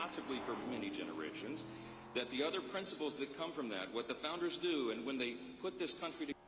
possibly for many generations, that the other principles that come from that, what the founders do, and when they put this country together,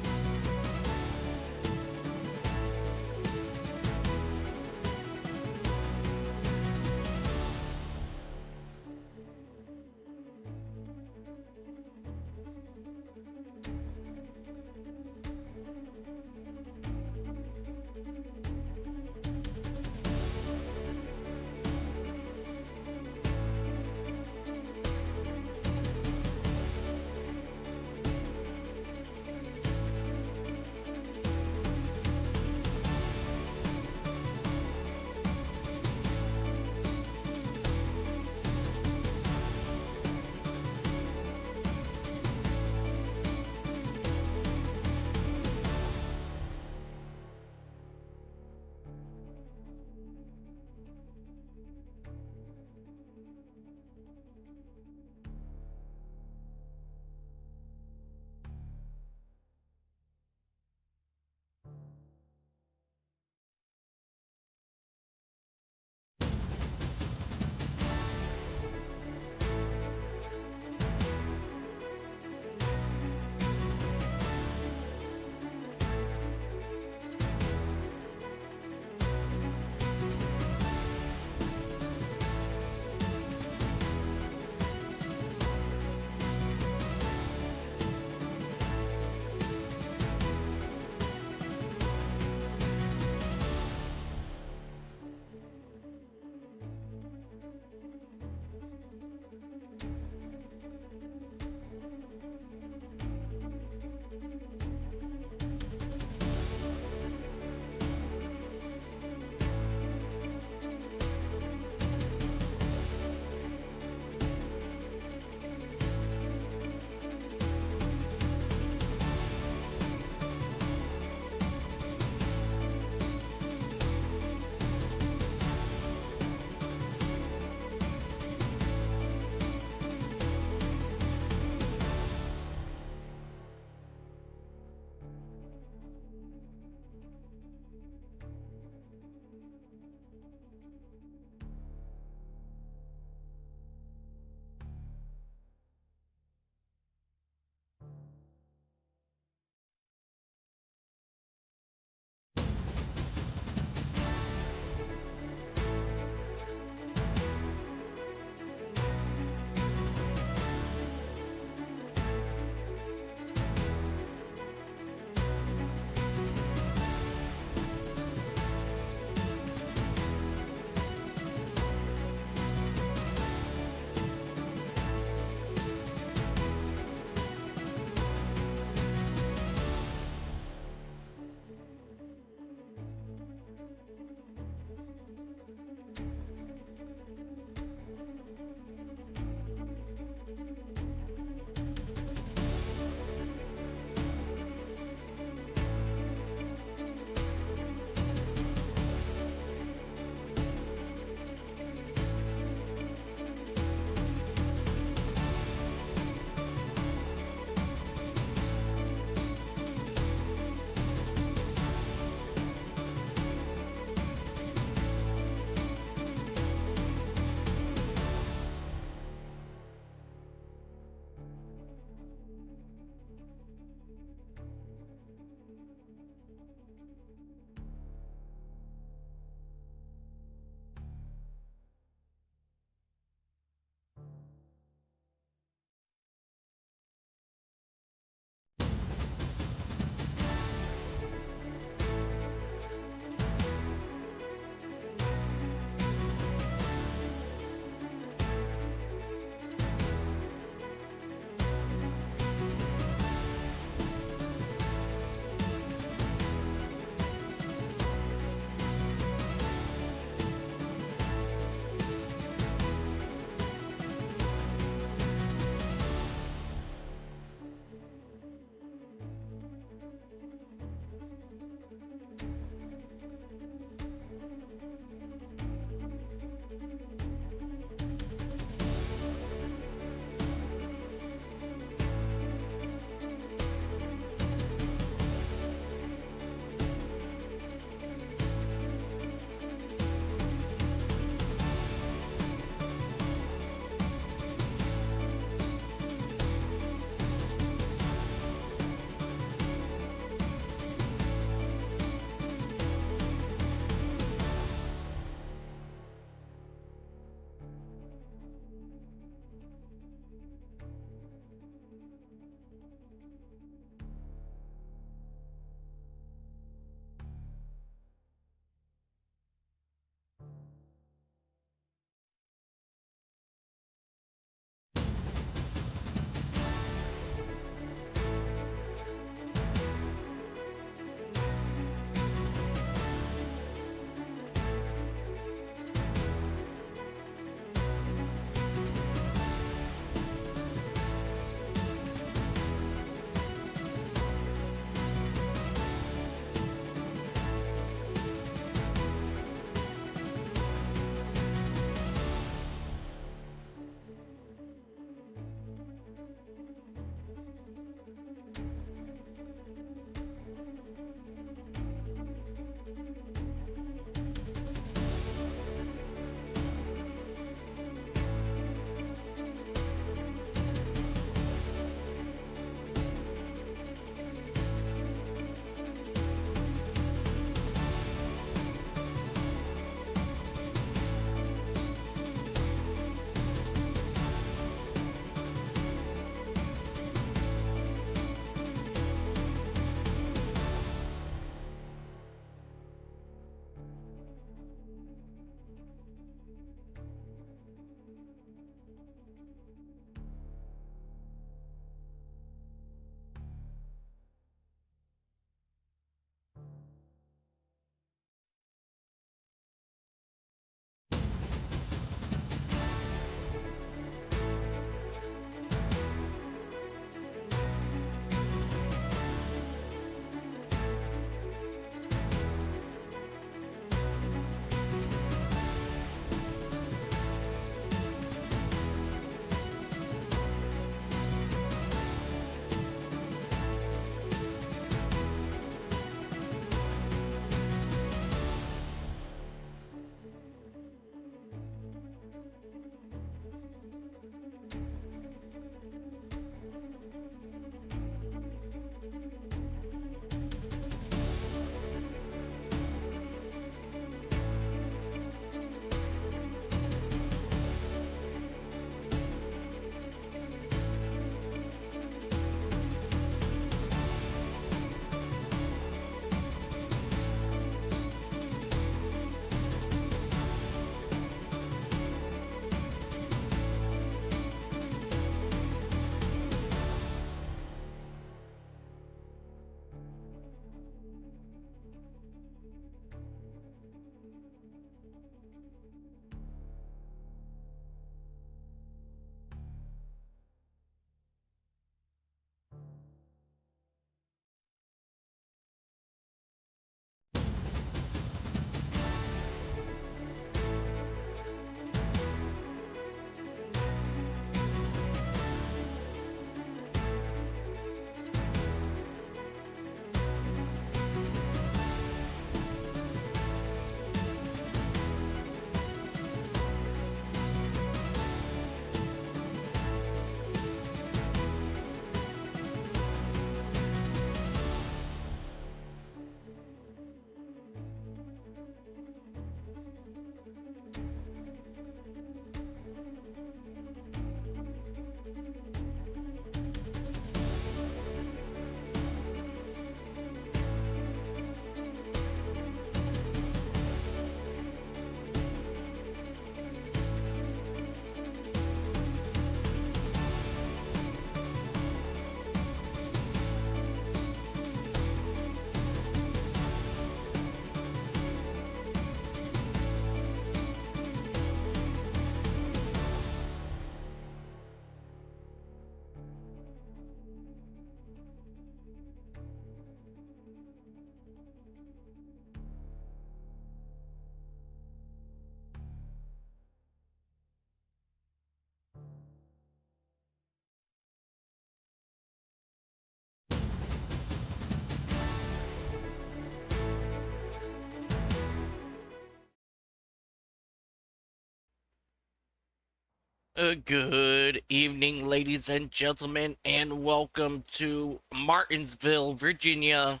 Good evening, ladies and gentlemen, and welcome to Martinsville, Virginia,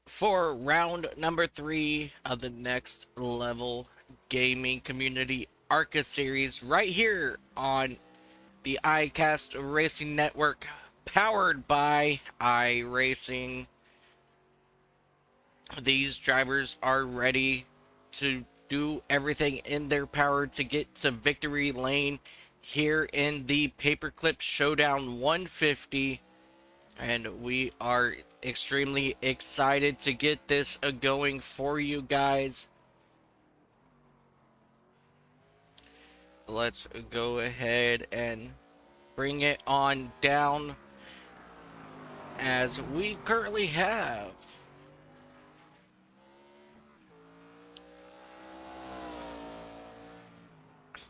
for round number 3 of the Next Level Gaming Community ARCA series, right here on the iCast Racing Network, powered by iRacing. These drivers are ready to do everything in their power to get to victory lane here in the Paperclip Showdown 150, and we are extremely excited to get this going for you guys. Let's go ahead and bring it on down, as we currently have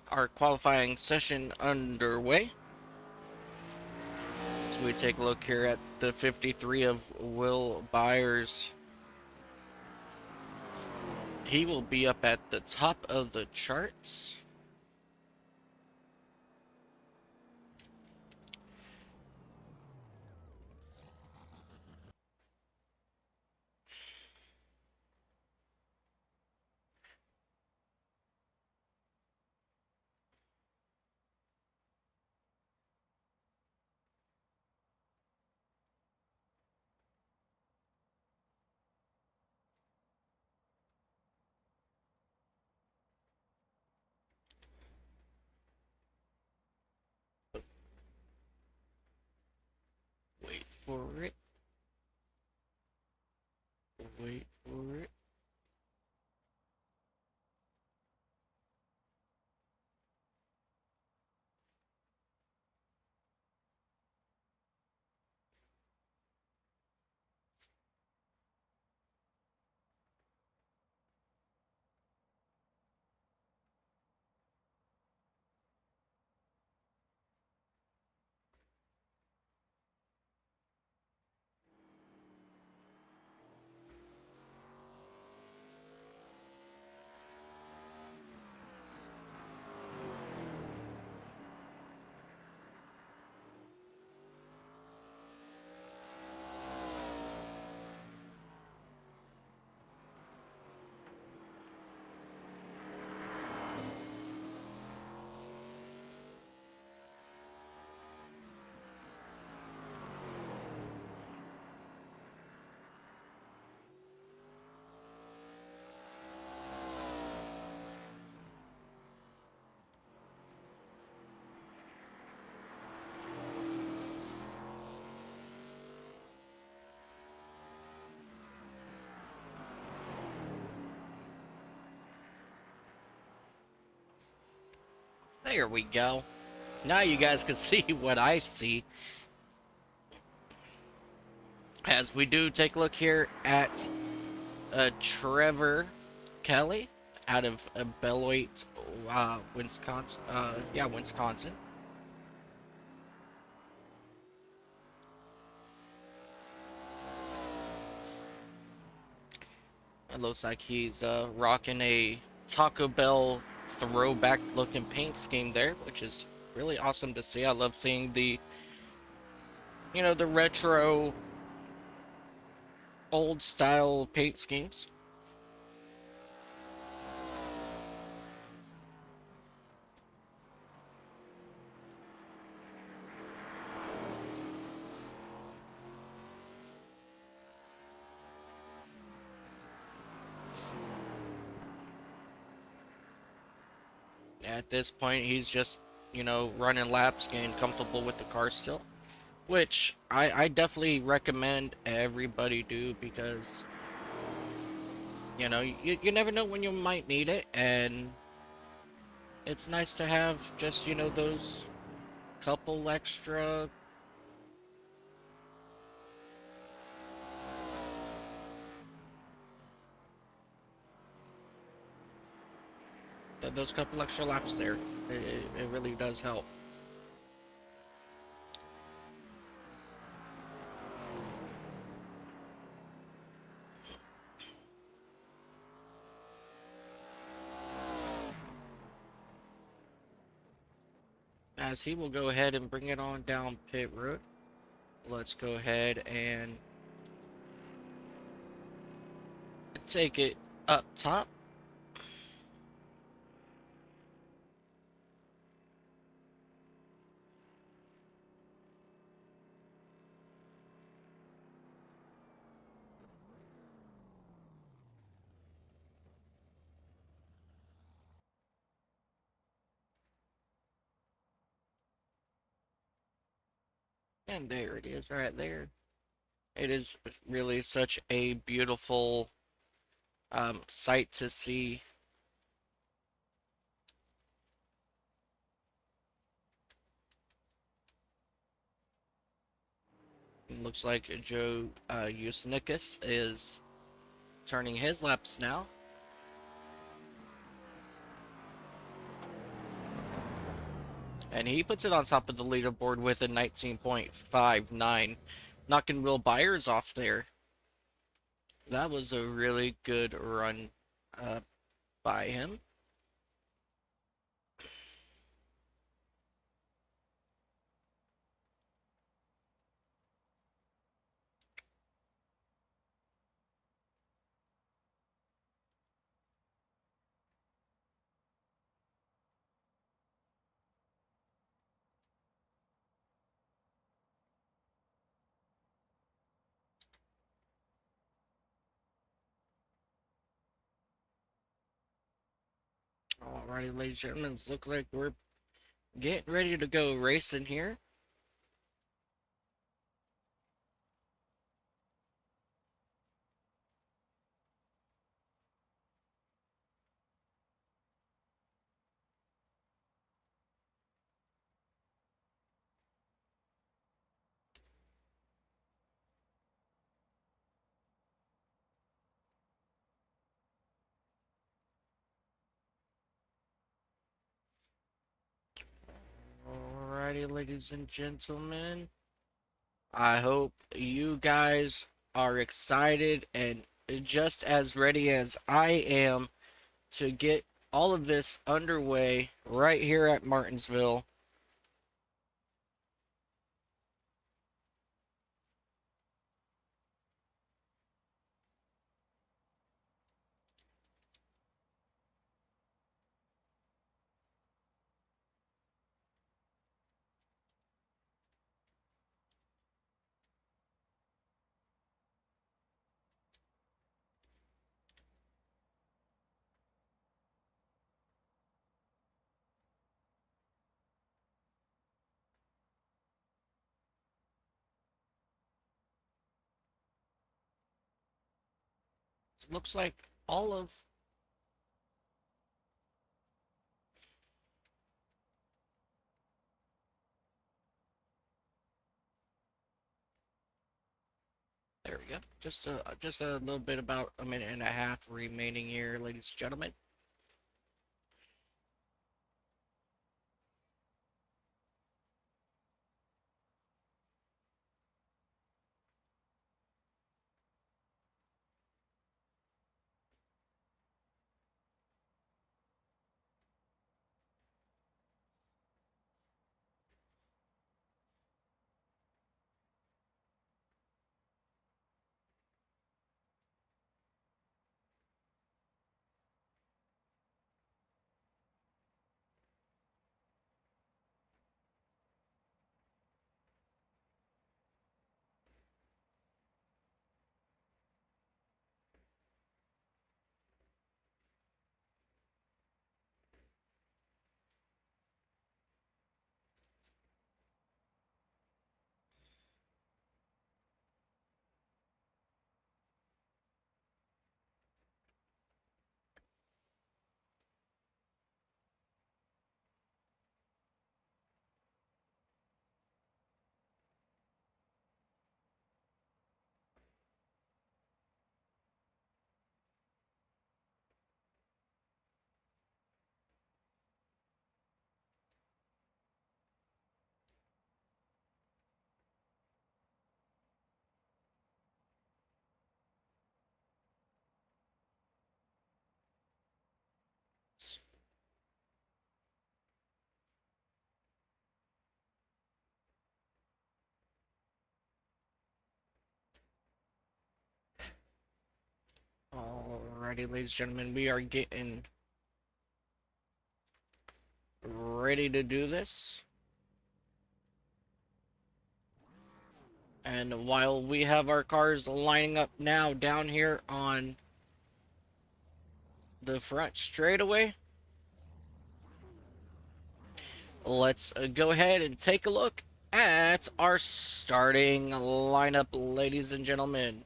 our qualifying session underway. So we take a look here at the 53 of Will Byers. He will be up at the top of the charts. Wait for it. Wait for it. There we go. Now you guys can see what I see. As we do take a look here at Trevor Kelly out of Beloit, Wisconsin. Wisconsin. It looks like he's rocking a Taco Bell throwback looking paint scheme there, which is really awesome to see. I love seeing the retro old style paint schemes. At this point, he's just, running laps, getting comfortable with the car still, which I definitely recommend everybody do, because, you never know when you might need it, and it's nice to have just, those couple extra those couple extra laps there. It really does help. as he will go ahead and bring it on down pit road. Let's go ahead and take it up top. And there it is right there. It is really such a beautiful sight to see. It looks like Joe Usnicus is turning his laps now. And he puts it on top of the leaderboard with a 19.59, knocking Will Byers off there. That was a really good run by him. Alrighty, ladies and gentlemen, it looks like we're getting ready to go racing here. Alrighty, ladies and gentlemen. I hope you guys are excited and just as ready as I am to get all of this underway right here at Martinsville. It looks like all of there we go. Just a little bit about a minute and a half remaining here, ladies and gentlemen. Alrighty, ladies and gentlemen, we are getting ready to do this. And while we have our cars lining up now down here on the front straightaway, let's go ahead and take a look at our starting lineup, ladies and gentlemen.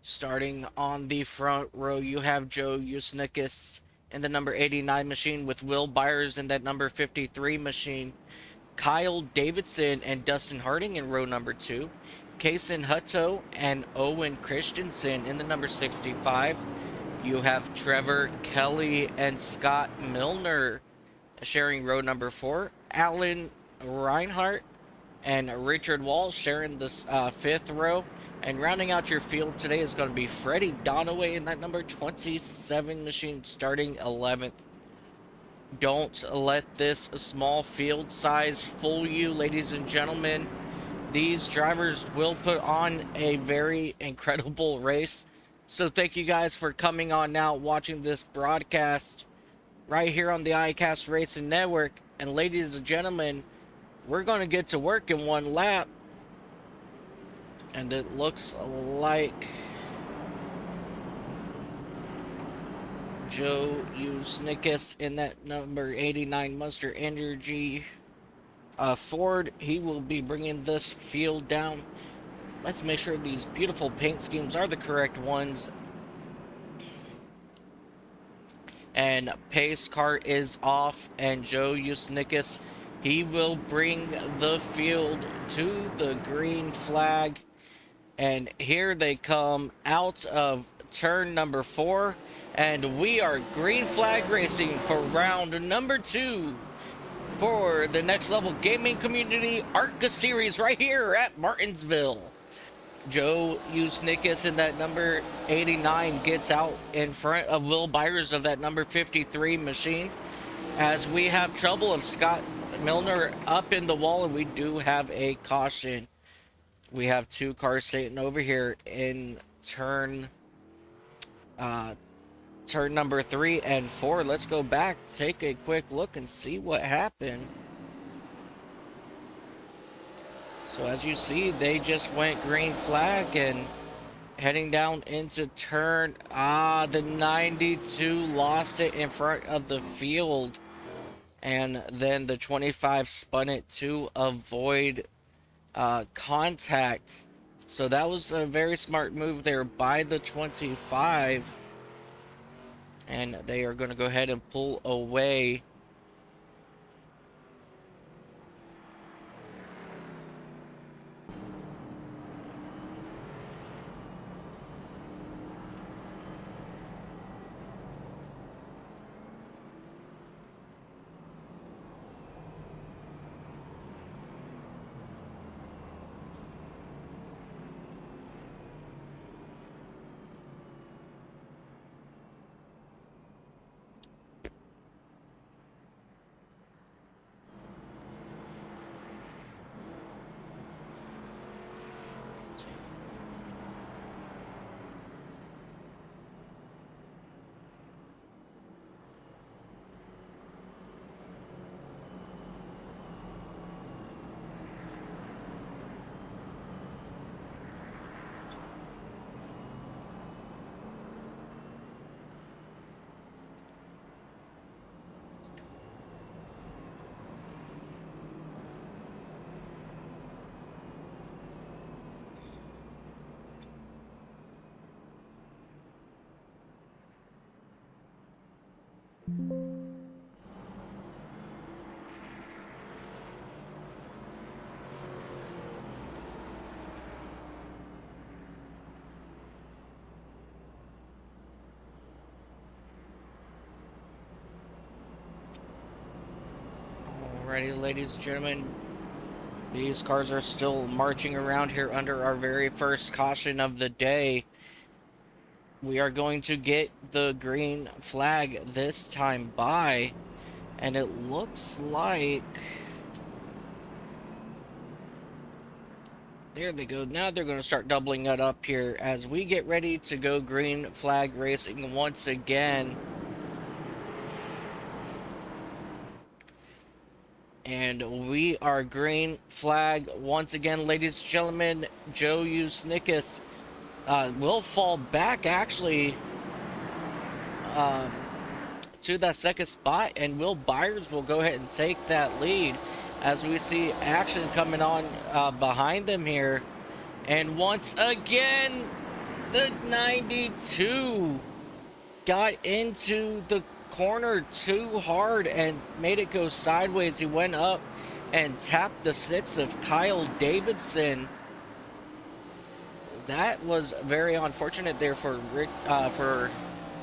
Starting on the front row, you have Joe Usnikis in the number 89 machine with Will Byers in that number 53 machine. Kyle Davidson and Dustin Harding in row number 2. Kason Hutto and Owen Christensen in the number 65. You have Trevor Kelly and Scott Milner sharing row number 4. Alan Reinhart and Richard Wall sharing this 5th row. And rounding out your field today is going to be Freddie Donaway in that number 27 machine, starting 11th. Don't let this small field size fool you, ladies and gentlemen. These drivers will put on a very incredible race. So thank you guys for coming on now, watching this broadcast right here on the iCast Racing Network. And ladies and gentlemen, we're going to get to work in one lap. And it looks like Joe Usnikis in that number 89 Monster Energy Ford. He will be bringing this field down. Let's make sure these beautiful paint schemes are the correct ones. And pace car is off, and Joe Usnikis, he will bring the field to the green flag. And here they come out of turn number 4. And we are green flag racing for round number 2 for the Next Level Gaming Community ARCA series right here at Martinsville. Joe Usnikis in that number 89 gets out in front of Will Byers of that number 53 machine. As we have trouble of Scott Milner up in the wall, and we do have a caution. We have 2 cars sitting over here in turn number 3 and 4. Let's go back, take a quick look, and see what happened. So as you see, they just went green flag and heading down into turn, the 92 lost it in front of the field. And then the 25 spun it to avoid contact. So that was a very smart move there by the 25. And they are going to go ahead and pull away. Alrighty, ladies and gentlemen, these cars are still marching around here under our very first caution of the day. We are going to get the green flag this time by, and it looks like... There they go. Now they're going to start doubling it up here as we get ready to go green flag racing once again. And we are green flag once again, ladies and gentlemen. Joe Usnickus will fall back actually to that second spot, and Will Byers will go ahead and take that lead as we see action coming on behind them here. And once again, the 92 got into the corner too hard and made it go sideways. He went up and tapped the 6 of Kyle Davidson. That was very unfortunate there for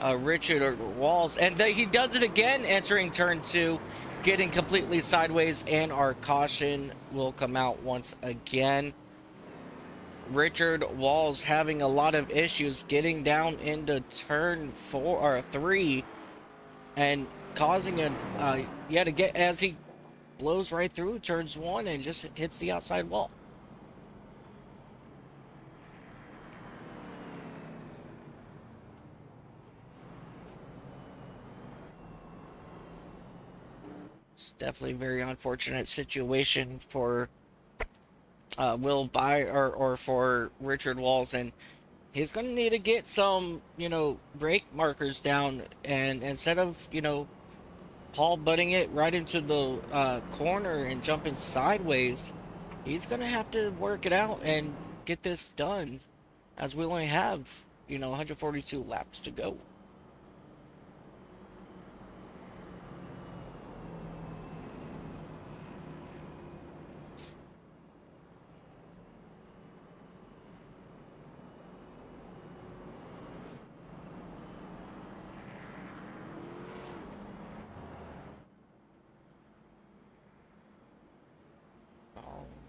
Richard Walls, and he does it again entering turn 2, getting completely sideways, and our caution will come out once again. Richard Walls having a lot of issues getting down into turn 4 or 3 and causing to get as he blows right through turns 1 and just hits the outside wall. It's definitely a very unfortunate situation for Will Byers or for Richard Walls, and he's going to need to get some, brake markers down, and instead of, Paul butting it right into the corner and jumping sideways, he's going to have to work it out and get this done, as we only have, 142 laps to go.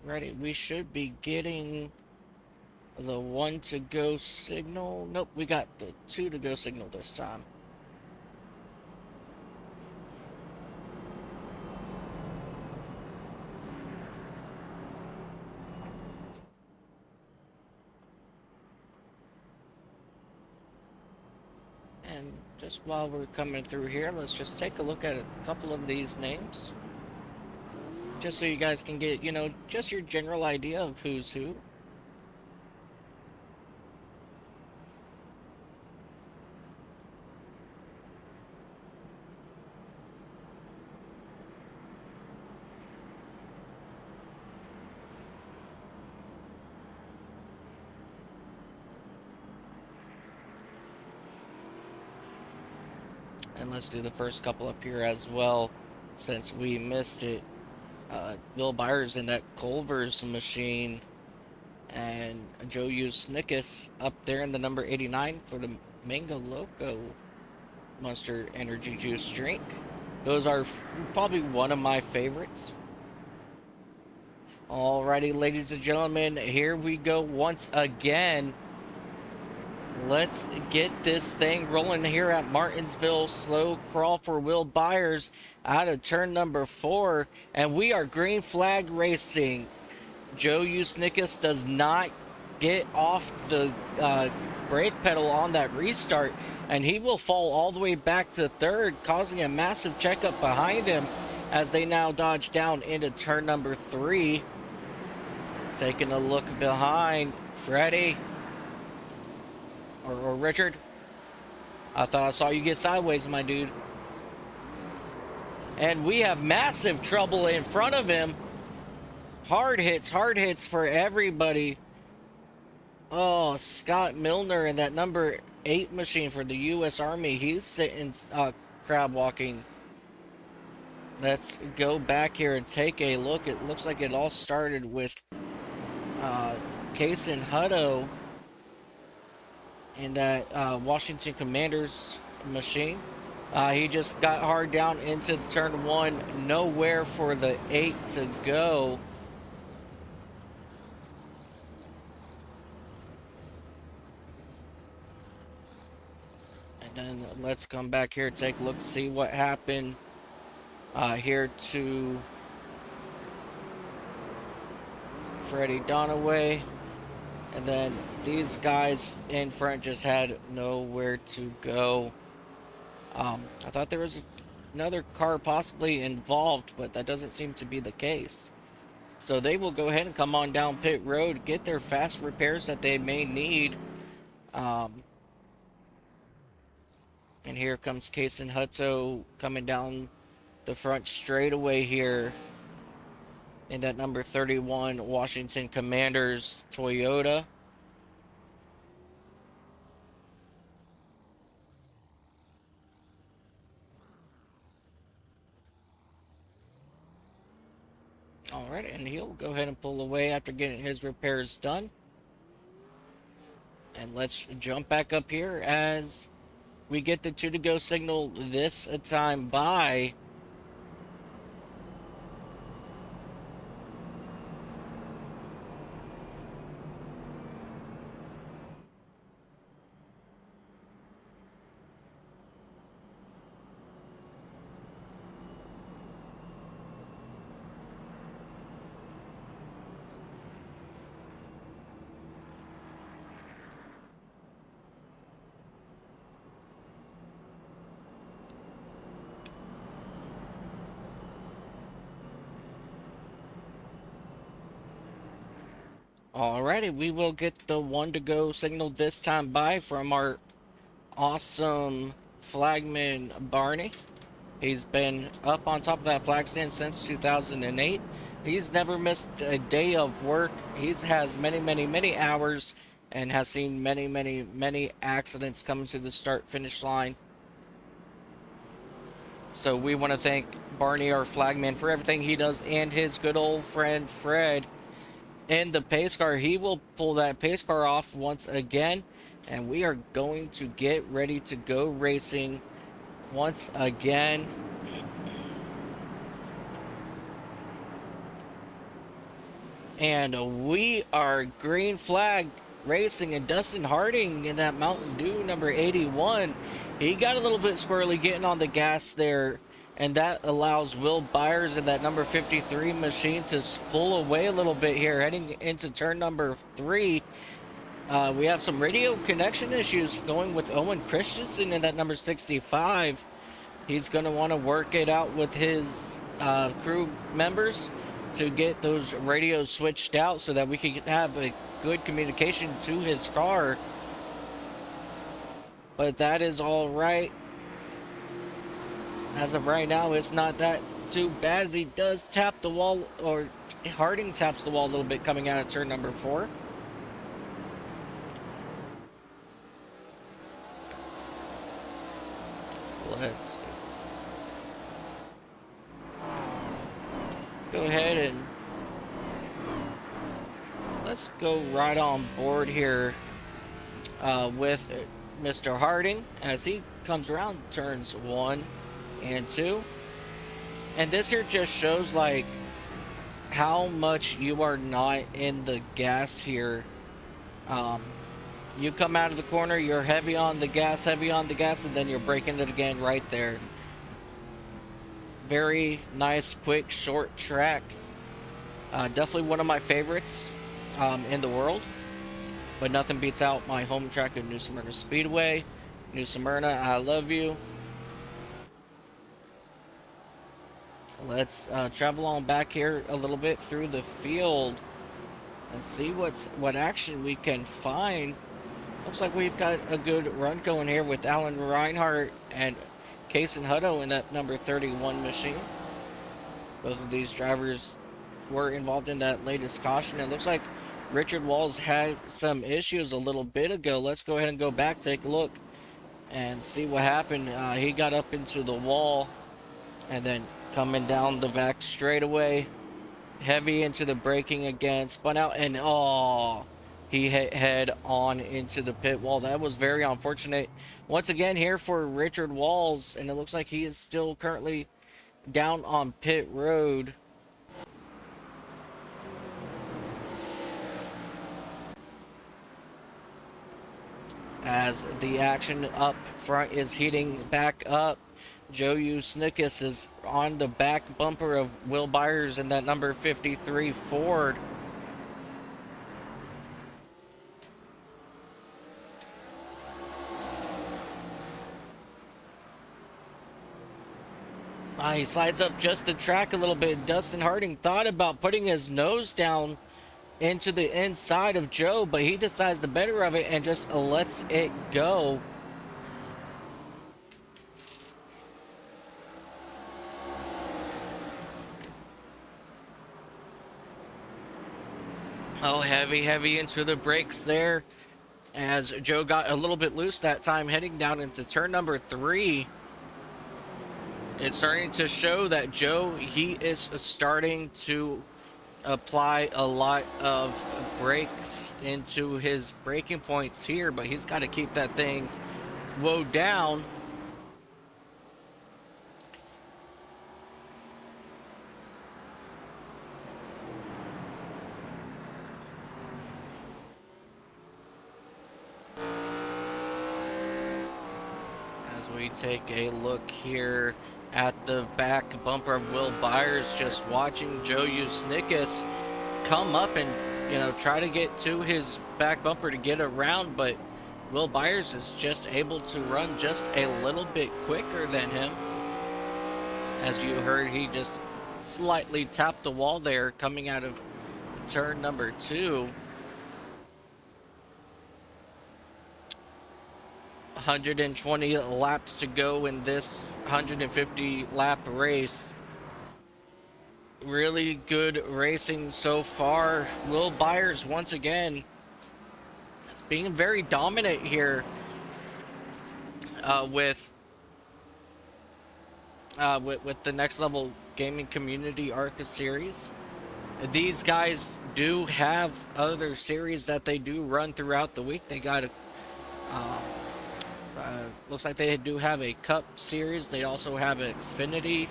Alrighty, we should be getting the 1 to go signal. Nope, we got the 2 to go signal this time. And just while we're coming through here, let's just take a look at a couple of these names, just so you guys can get, just your general idea of who's who. And let's do the first couple up here as well, since we missed it. Will Byers in that Culver's machine, and Joe Usnickus up there in the number 89 for the Mango Loco Monster Energy Juice drink. Those are probably one of my favorites. Alrighty, ladies and gentlemen, here we go once again. Let's get this thing rolling here at Martinsville. Slow crawl for Will Byers out of turn number 4, and we are green flag racing. Joe Usnickus does not get off the brake pedal on that restart, and he will fall all the way back to 3rd, causing a massive checkup behind him as they now dodge down into turn number 3. Taking a look behind, Freddie or Richard. I thought I saw you get sideways, my dude. And we have massive trouble in front of him. Hard hits for everybody. Oh, Scott Milner in that number 8 machine for the U.S. Army. He's sitting crab walking. Let's go back here and take a look. It looks like it all started with Kason Hutto in that Washington Commanders machine. He just got hard down into turn 1. Nowhere for the 8 to go. And then let's come back here, take a look, see what happened here to Freddie Donaway. And then these guys in front just had nowhere to go. I thought there was another car possibly involved, but that doesn't seem to be the case. So they will go ahead and come on down pit road, get their fast repairs that they may need. And here comes Case and Hutto coming down the front straightaway here in that number 31 Washington Commanders Toyota. Alright, and he'll go ahead and pull away after getting his repairs done. And let's jump back up here as we get the 2 to go signal this time by. Alrighty, we will get the 1 to go signal this time by from our awesome flagman Barney. He's been up on top of that flag stand since 2008. He's never missed a day of work. He has many hours and has seen many accidents coming to the start-finish line. So we want to thank Barney, our flagman, for everything he does, and his good old friend Fred in the pace car. He will pull that pace car off once again, and we are going to get ready to go racing once again. And we are green flag racing, and Dustin Harding in that Mountain Dew number 81. He got a little bit squirrely getting on the gas there, and that allows Will Byers in that number 53 machine to pull away a little bit here, heading into turn number 3. We have some radio connection issues going with Owen Christensen in that number 65. He's going to want to work it out with his crew members to get those radios switched out so that we can have a good communication to his car. But that is all right. As of right now, it's not that too bad, as he does tap the wall, or Harding taps the wall a little bit coming out of turn number 4. Let's go ahead and let's go right on board here with Mr. Harding as he comes around turns 1 and 2. And this here just shows like how much you are not in the gas here. You come out of the corner, you're heavy on the gas, and then you're braking it again right there. Very nice, quick, short track. Definitely one of my favorites in the world. But nothing beats out my home track of New Smyrna Speedway. New Smyrna, I love you. Let's travel on back here a little bit through the field and see what action we can find. Looks like we've got a good run going here with Alan Reinhardt and Case and Hutto in that number 31 machine. Both of these drivers were involved in that latest caution. It looks like Richard Walls had some issues a little bit ago. Let's go ahead and go back, take a look, and see what happened. He got up into the wall and then coming down the back straightaway, heavy into the braking again, spun out, and he hit head on into the pit wall. That was very unfortunate. Once again here for Richard Walls, and it looks like he is still currently down on pit road. As the action up front is heating back up, Joe Snickis is on the back bumper of Will Byers in that number 53 Ford. He slides up just the track a little bit. Dustin Harding thought about putting his nose down into the inside of Joe, but he decides the better of it and just lets it go. Oh, heavy into the brakes there as Joe got a little bit loose that time heading down into turn number 3. It's starting to show that Joe, he is starting to apply a lot of brakes into his braking points here, but he's got to keep that thing woed down. As we take a look here at the back bumper of Will Byers, just watching Joe Snickis come up and, you know, try to get to his back bumper to get around, but Will Byers is just able to run just a little bit quicker than him. As you heard, he just slightly tapped the wall there coming out of turn number 2. 120 laps to go in this 150 lap race. Really good racing so far. Will Byers once again is being very dominant here with the Next Level Gaming Community ARCA series. These guys do have other series that they do run throughout the week. They got a looks like they do have a Cup series. They also have an Xfinity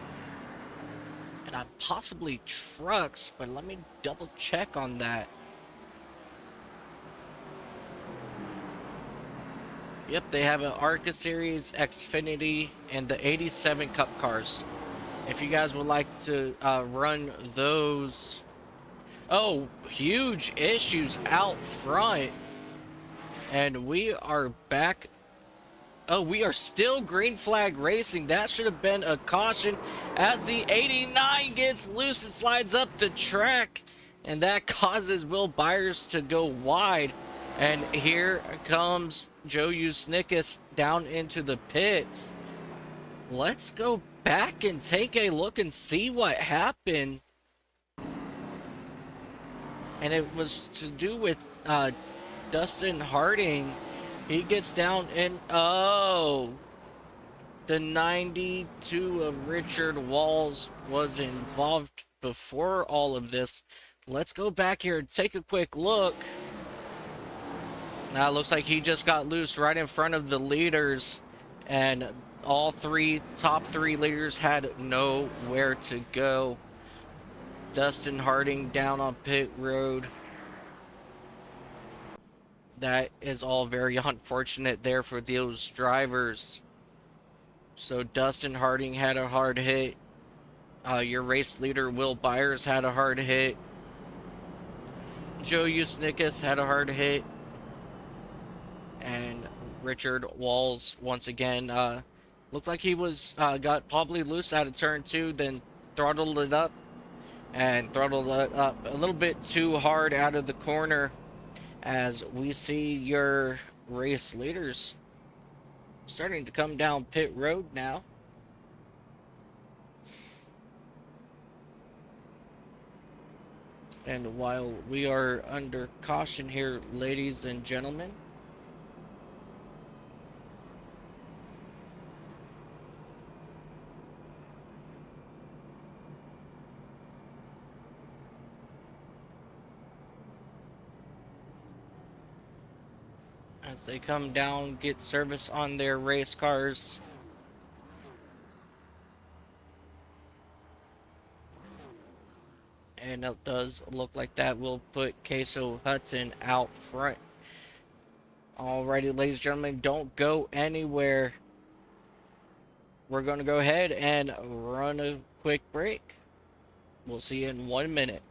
and possibly trucks, but let me double check on that. Yep, they have an ARCA series, Xfinity, and the 87 Cup cars. If you guys would like to run those. Oh, huge issues out front. And we are back. Oh, we are still green flag racing. That should have been a caution as the 89 gets loose and slides up the track. And that causes Will Byers to go wide. And here comes Joe Snickis down into the pits. Let's go back and take a look and see what happened. And it was to do with Dustin Harding. He gets down and, oh, the 92 of Richard Walls was involved before all of this. Let's go back here and take a quick look. Now it looks like he just got loose right in front of the leaders, and all top three leaders had nowhere to go. Dustin Harding down on pit road. That is all very unfortunate there for those drivers. So Dustin Harding had a hard hit. Your race leader Will Byers had a hard hit. Joe Snickis had a hard hit. And Richard Walls once again looked like he was got probably loose out of turn 2, then throttled it up a little bit too hard out of the corner. As we see your race leaders starting to come down pit road now. And while we are under caution here, ladies and gentlemen, as they come down, get service on their race cars. And it does look like that will put Queso Hudson out front. Alrighty, ladies and gentlemen, don't go anywhere. We're going to go ahead and run a quick break. We'll see you in 1 minute.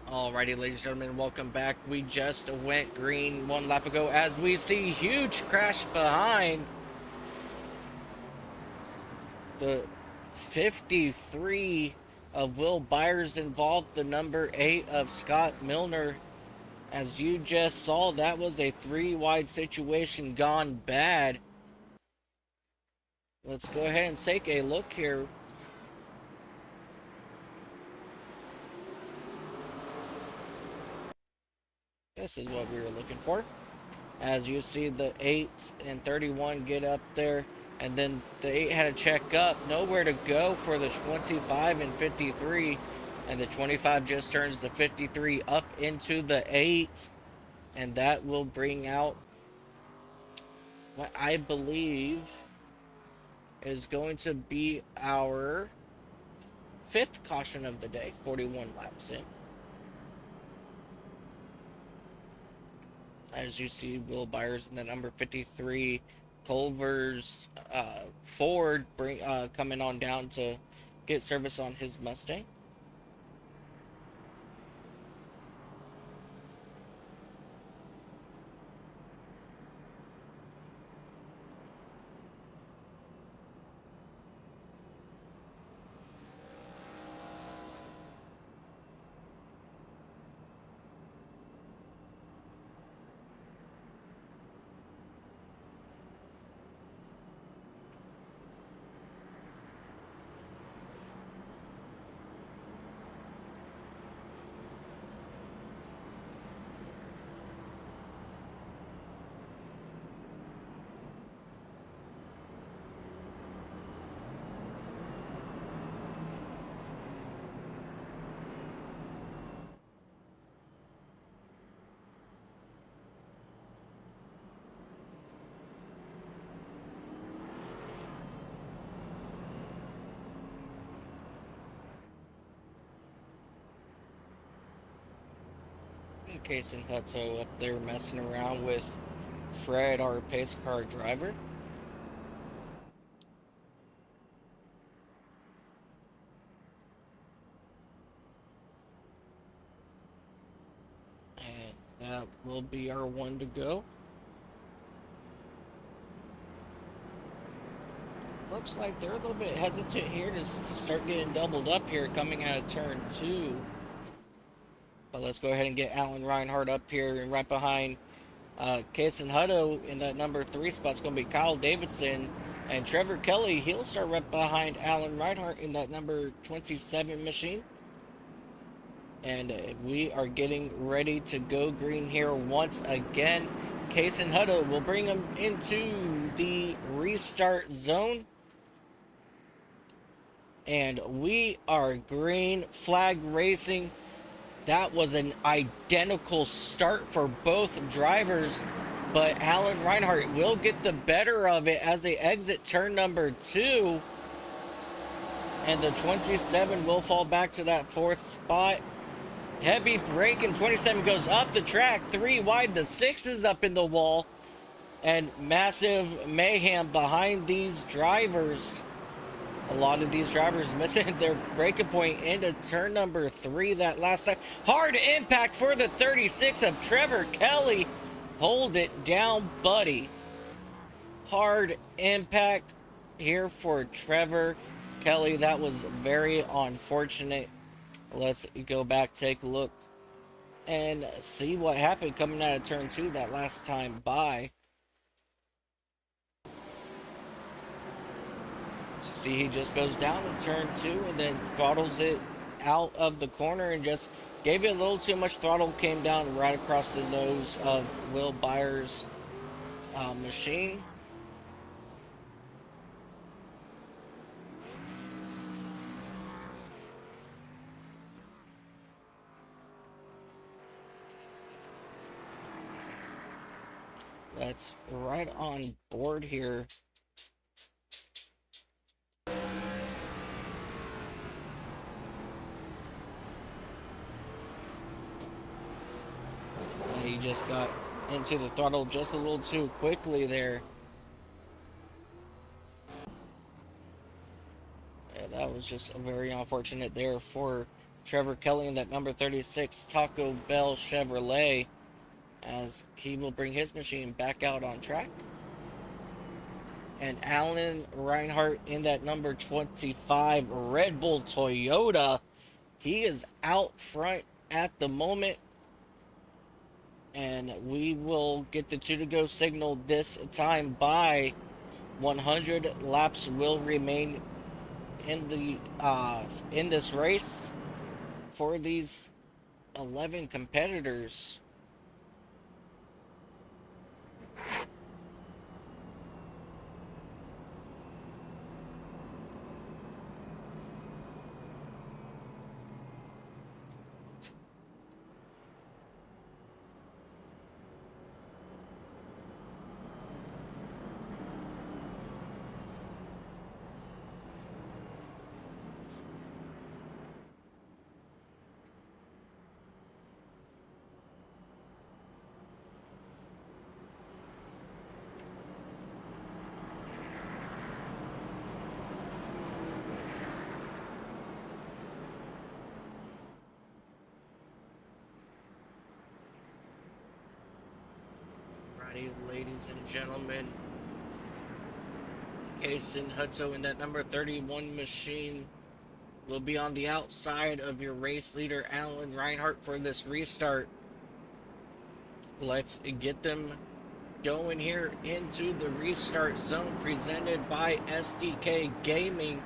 Alrighty, ladies and gentlemen, welcome back. We just went green 1 lap ago as we see huge crash behind the 53 of Will Byers involved, the number 8 of Scott Milner. As you just saw, that was a 3-wide situation gone bad. Let's go ahead and take a look here. This is what we were looking for. As you see, the 8 and 31 get up there, and then the 8 had to check up. Nowhere to go for the 25 and 53, and the 25 just turns the 53 up into the 8, and that will bring out what I believe is going to be our 5th caution of the day, 41 laps in. As you see, Will Byers in the number 53, Culver's Ford coming on down to get service on his Mustang. Casey Hutto up there messing around with Fred, our pace car driver. And that will be our 1 to go. Looks like they're a little bit hesitant here to start getting doubled up here coming out of turn 2. But let's go ahead and get Alan Reinhardt up here, and right behind Kason Hutto in that number 3 spot is going to be Kyle Davidson, and Trevor Kelly, he'll start right behind Alan Reinhardt in that number 27 machine. And we are getting ready to go green here once again. Kason Hutto will bring him into the restart zone. And we are green, flag racing. That was an identical start for both drivers, but Alan Reinhardt will get the better of it as they exit turn number 2. And the 27 will fall back to that 4th spot. Heavy break in 27 goes up the track. 3 wide. The 6 is up in the wall. And massive mayhem behind these drivers. A lot of these drivers missing their breaking point into turn number 3 that last time. Hard impact for the 36 of Trevor Kelly. Hold it down, buddy. Hard impact here for Trevor Kelly. That was very unfortunate. Let's go back, take a look, and see what happened coming out of turn 2 that last time by. So see, he just goes down to turn 2 and then throttles it out of the corner and just gave it a little too much throttle. Came down right across the nose of Will Byers' machine. That's right on board here. He just got into the throttle just a little too quickly there. Yeah, that was just very unfortunate there for Trevor Kelly in that number 36 Taco Bell Chevrolet, as he will bring his machine back out on track. And Alan Reinhart in that number 25 Red Bull Toyota. He is out front at the moment. And we will get the 2 to go signal this time by 100 laps will remain in the in this race for these 11 competitors. Ladies and gentlemen, Jason Hutto in that number 31 machine will be on the outside of your race leader Alan Reinhart for this restart. Let's get them going here into the restart zone presented by SDK Gaming.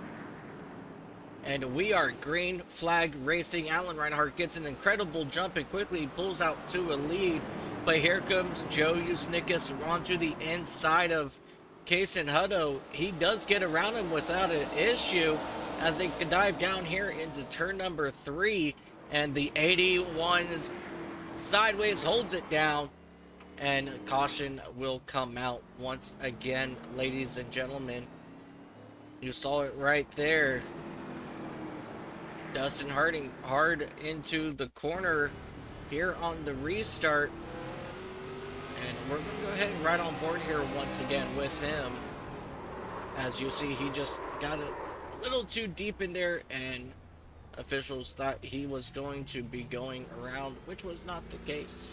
And we are green flag racing. Alan Reinhart gets an incredible jump and quickly pulls out to a lead. But here comes Joe Usnickus onto the inside of Kason Hutto. He does get around him without an issue as they dive down here into turn number 3. And the 81 is sideways, holds it down. And caution will come out once again, ladies and gentlemen. You saw it right there. Dustin Harding hard into the corner here on the restart. And we're going to go ahead and ride on board here once again with him. As you see, he just got a little too deep in there, and officials thought he was going to be going around, which was not the case.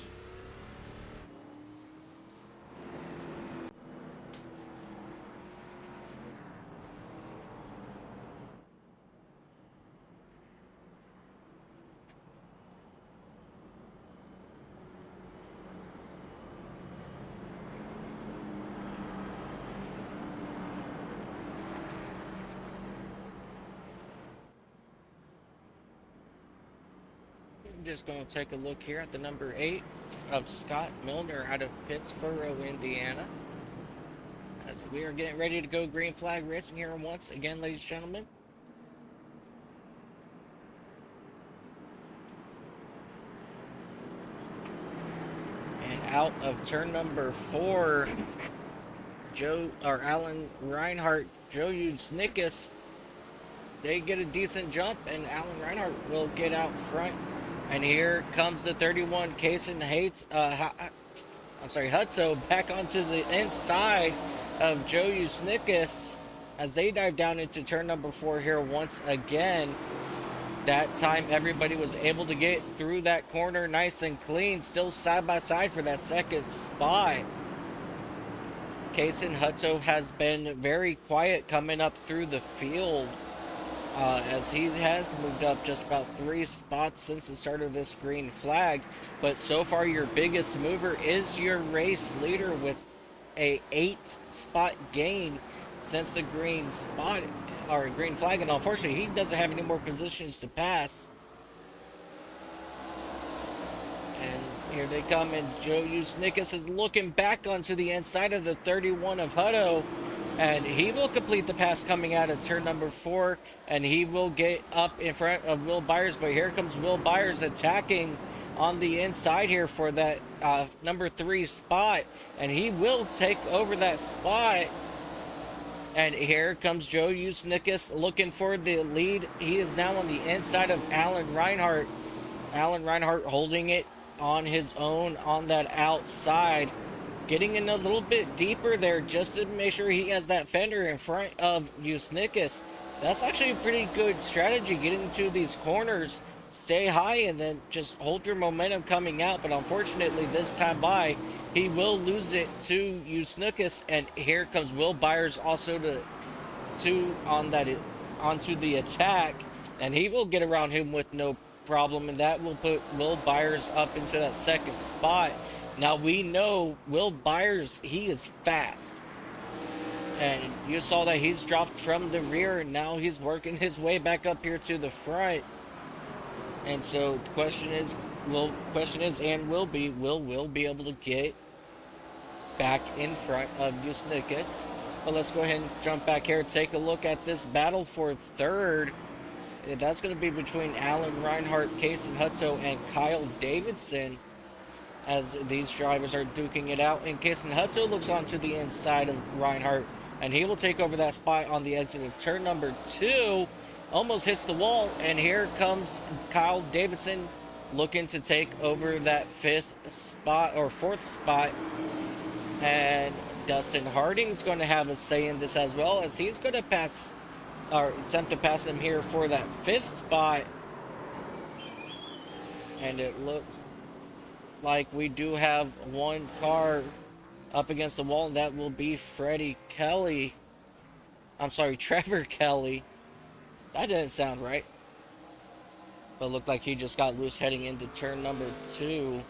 Just going to take a look here at the number 8 of Scott Milner out of Pittsboro, Indiana. As we are getting ready to go green flag racing here once again, ladies and gentlemen. And out of turn number 4, Alan Reinhart, Joe Usnickus, they get a decent jump, and Alan Reinhart will get out front And here comes the 31 Kaysen Hutto back onto the inside of Joe Usnickas as they dive down into turn number 4 here once again. That time everybody was able to get through that corner nice and clean, still side by side for that second spot. Kaysen Hutto has been very quiet coming up through the field, as he has moved up just about 3 spots since the start of this green flag. But so far your biggest mover is your race leader with a 8-spot gain since the green spot or green flag, and unfortunately he doesn't have any more positions to pass. And here they come, and Joe Usnickas is looking back onto the inside of the 31 of Hutto, and he will complete the pass coming out of turn number 4, and he will get up in front of Will Byers. But here comes Will Byers attacking on the inside here for that number 3 spot, and he will take over that spot. And here comes Joe Usnickas looking for the lead. He is now on the inside of Alan Reinhart. Alan Reinhart holding it on his own on that outside, getting in a little bit deeper there just to make sure he has that fender in front of Usnickas. That's actually a pretty good strategy, getting into these corners, stay high, and then just hold your momentum coming out. But unfortunately, this time by, he will lose it to Usnickas, and here comes Will Byers also onto the attack, and he will get around him with no problem, and that will put Will Byers up into that second spot. Now we know Will Byers, he is fast, and you saw that he's dropped from the rear, and now he's working his way back up here to the front. And so the question is, will Will be able to get back in front of Usnickas? But let's go ahead and jump back here and take a look at this battle for third. That's going to be between Alan Reinhart, Kaysen Hutto, and Kyle Davidson, as these drivers are duking it out. And Kaysen Hutto looks onto the inside of Reinhart, and he will take over that spot on the exit of turn number 2. Almost hits the wall, and here comes Kyle Davidson looking to take over that 4th spot. And Dustin Harding's going to have a say in this as well, as he's going to pass or attempt to pass him here for that 5th spot. And it looks like we do have one car up against the wall, and that will be Trevor Kelly. That didn't sound right. But it looked like he just got loose heading into turn number 2.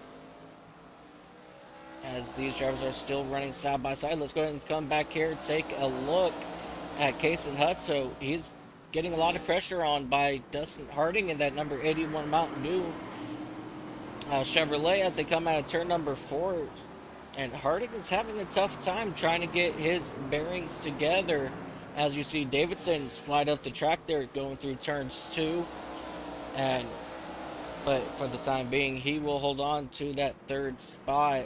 As these drivers are still running side by side. Let's go ahead and come back here and take a look at Kaysen Hutto. He's getting a lot of pressure on by Dustin Harding in that number 81 Mountain Dew Chevrolet as they come out of turn number 4. And Harding is having a tough time trying to get his bearings together. As you see Davidson slide up the track there, going through turns 2. But for the time being, he will hold on to that 3rd spot.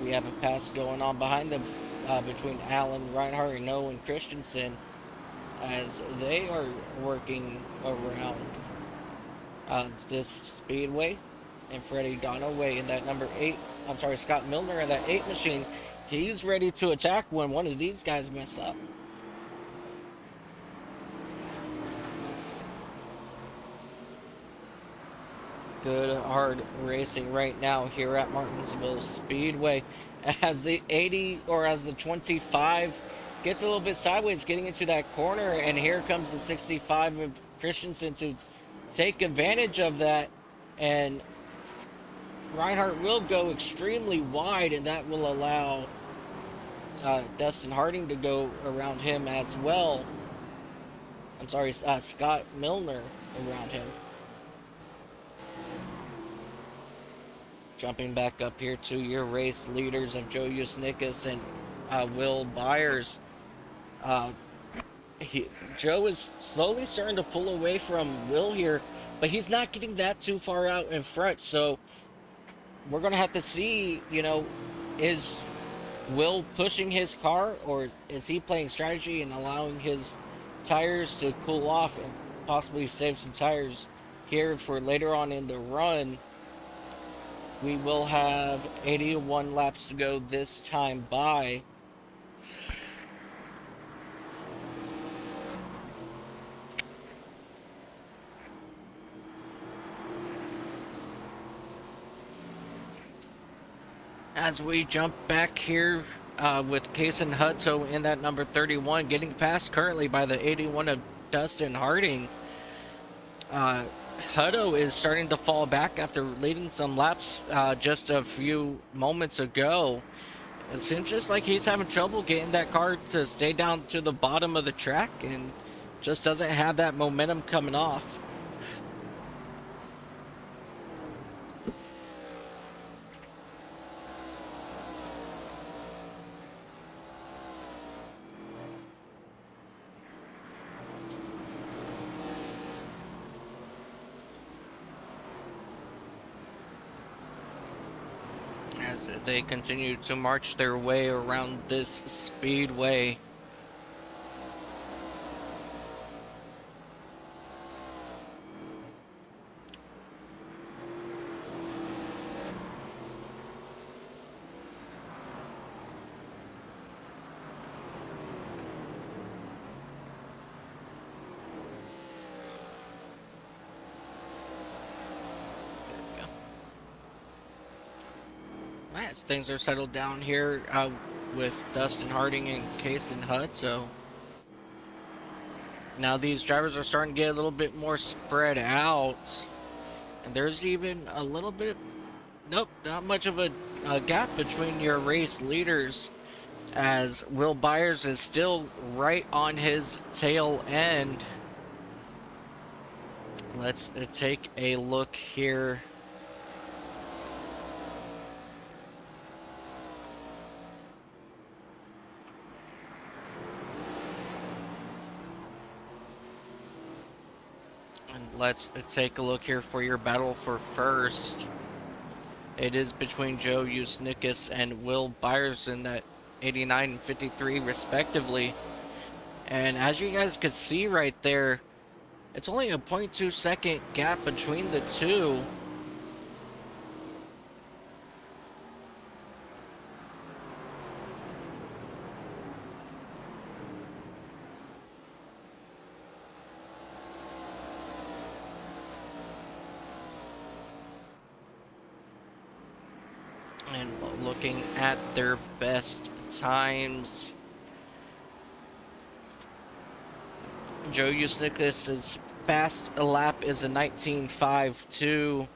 We have a pass going on behind them between Alan Reinhart and Owen Christensen, as they are working around this speedway. And Freddie Donaway in that Scott Milner in that 8 machine. He's ready to attack when one of these guys mess up. Good hard racing right now here at Martinsville Speedway, as the 25 gets a little bit sideways getting into that corner, and here comes the 65 of Christensen to take advantage of that, and Reinhart will go extremely wide, and that will allow Dustin Harding to go around him as well. Scott Milner around him. Jumping back up here to your race leaders of Joe Usnickas and Will Byers. Joe is slowly starting to pull away from Will here, but he's not getting that too far out in front. So we're going to have to see, is Will pushing his car, or is he playing strategy and allowing his tires to cool off and possibly save some tires here for later on in the run. We will have 81 laps to go this time by. As we jump back here with Case and Hutto in that number 31, getting passed currently by the 81 of Dustin Harding. Hutto is starting to fall back after leading some laps just a few moments ago. It seems just like he's having trouble getting that car to stay down to the bottom of the track and just doesn't have that momentum coming off. As they continue to march their way around this speedway. As things are settled down here with Dustin Harding and Case and Hut, so now these drivers are starting to get a little bit more spread out, and there's even a little bit, nope, not much of a gap between your race leaders, as Will Byers is still right on his tail end. Let's take a look here. Let's take a look here for your battle for first. It is between Joe Usnickas and Will Byers in that 89 and 53 respectively. And as you guys could see right there, it's only a 0.2 second gap between the two. And looking at their best times, Joe Usnickas' fast lap is a 19.52,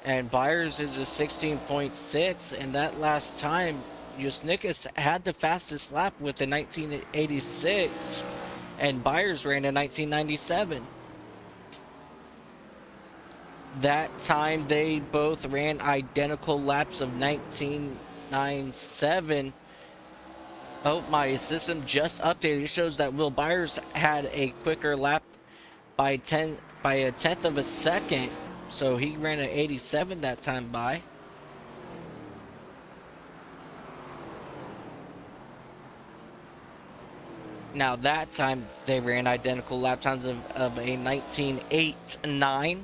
and Byers is a 16.6. And that last time, Usnickas had the fastest lap with a 1986, and Byers ran a 1997. That time they both ran identical laps of 1997. Oh, my system just updated. It shows that Will Byers had a quicker lap by a tenth of a second. So he ran an 87 that time by. Now that time they ran identical lap times of a 19.89.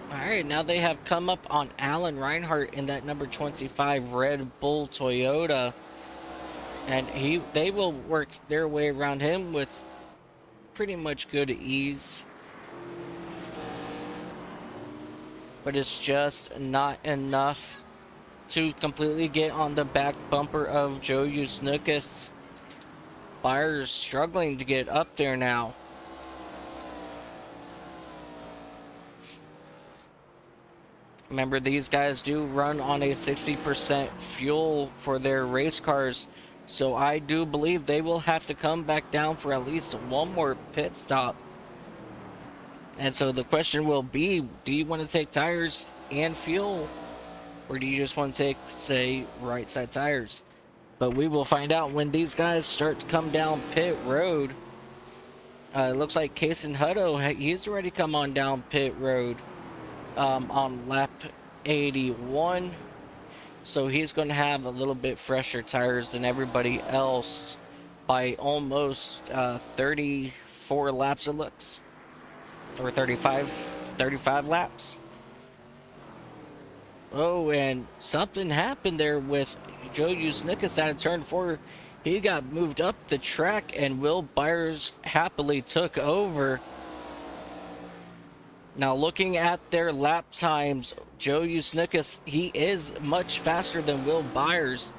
Alright, now they have come up on Alan Reinhart in that number 25 Red Bull Toyota. And they will work their way around him with pretty much good ease. But it's just not enough to completely get on the back bumper of Joe Usnickas. Byers struggling to get up there now. Remember, these guys do run on a 60% fuel for their race cars, so I do believe they will have to come back down for at least one more pit stop And so the question will be, do you want to take tires and fuel, or do you just want to take, say, right side tires? But we will find out when these guys start to come down pit road. It looks like Case and Hutto, he's already come on down pit road on lap 81. So he's going to have a little bit fresher tires than everybody else by almost 34 laps, it looks. Or 35 laps. Oh, and something happened there with Joe Usnickas out of turn 4. He got moved up the track, and Will Byers happily took over. Now, looking at their lap times, Joe Usnickas, he is much faster than Will Byers.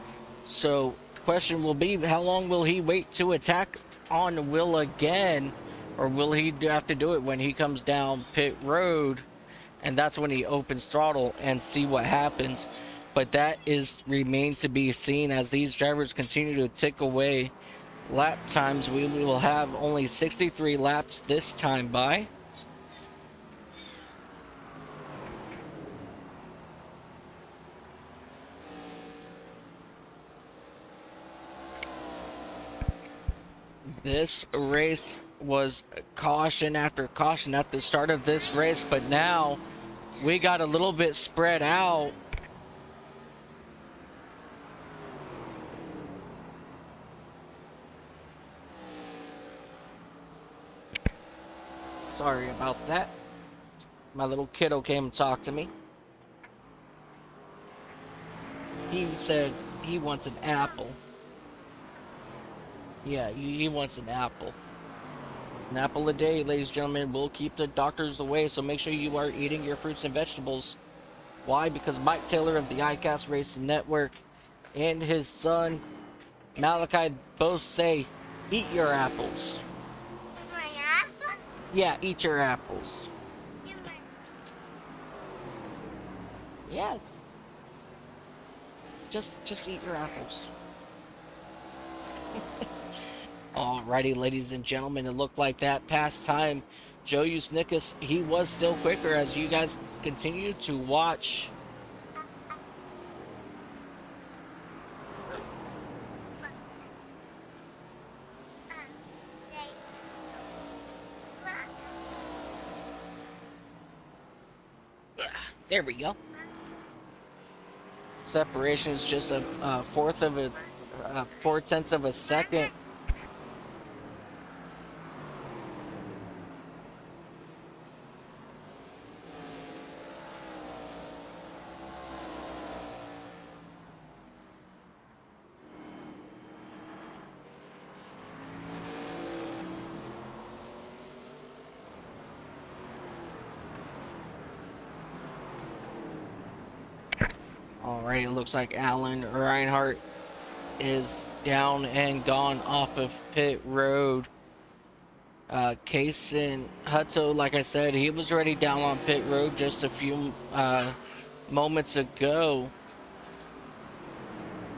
So the question will be, how long will he wait to attack on Will again? Or will he have to do it when he comes down pit road? And that's when he opens throttle and see what happens. But that is remains to be seen as these drivers continue to tick away lap times. We will have only 63 laps this time by. This race was caution after caution at the start of this race, but now we got a little bit spread out. Sorry about that. My little kiddo came and talked to me. He said he wants an apple. Yeah, he wants an apple. An apple a day, ladies and gentlemen, will keep the doctors away, so make sure you are eating your fruits and vegetables. Why? Because Mike Taylor of the iCast Racing Network and his son Malachi both say, eat your apples. My apple? Yeah, eat your apples. Yes. Just eat your apples. Alrighty, ladies and gentlemen, it looked like that past time. Joe Usnickas, he was still quicker as you guys continue to watch. Yeah, there we go. Separation is just a four-tenths of a second. Alright, it looks like Alan Reinhardt is down and gone off of pit road. Kaysen Hutto, like I said, he was already down on pit road just a few moments ago.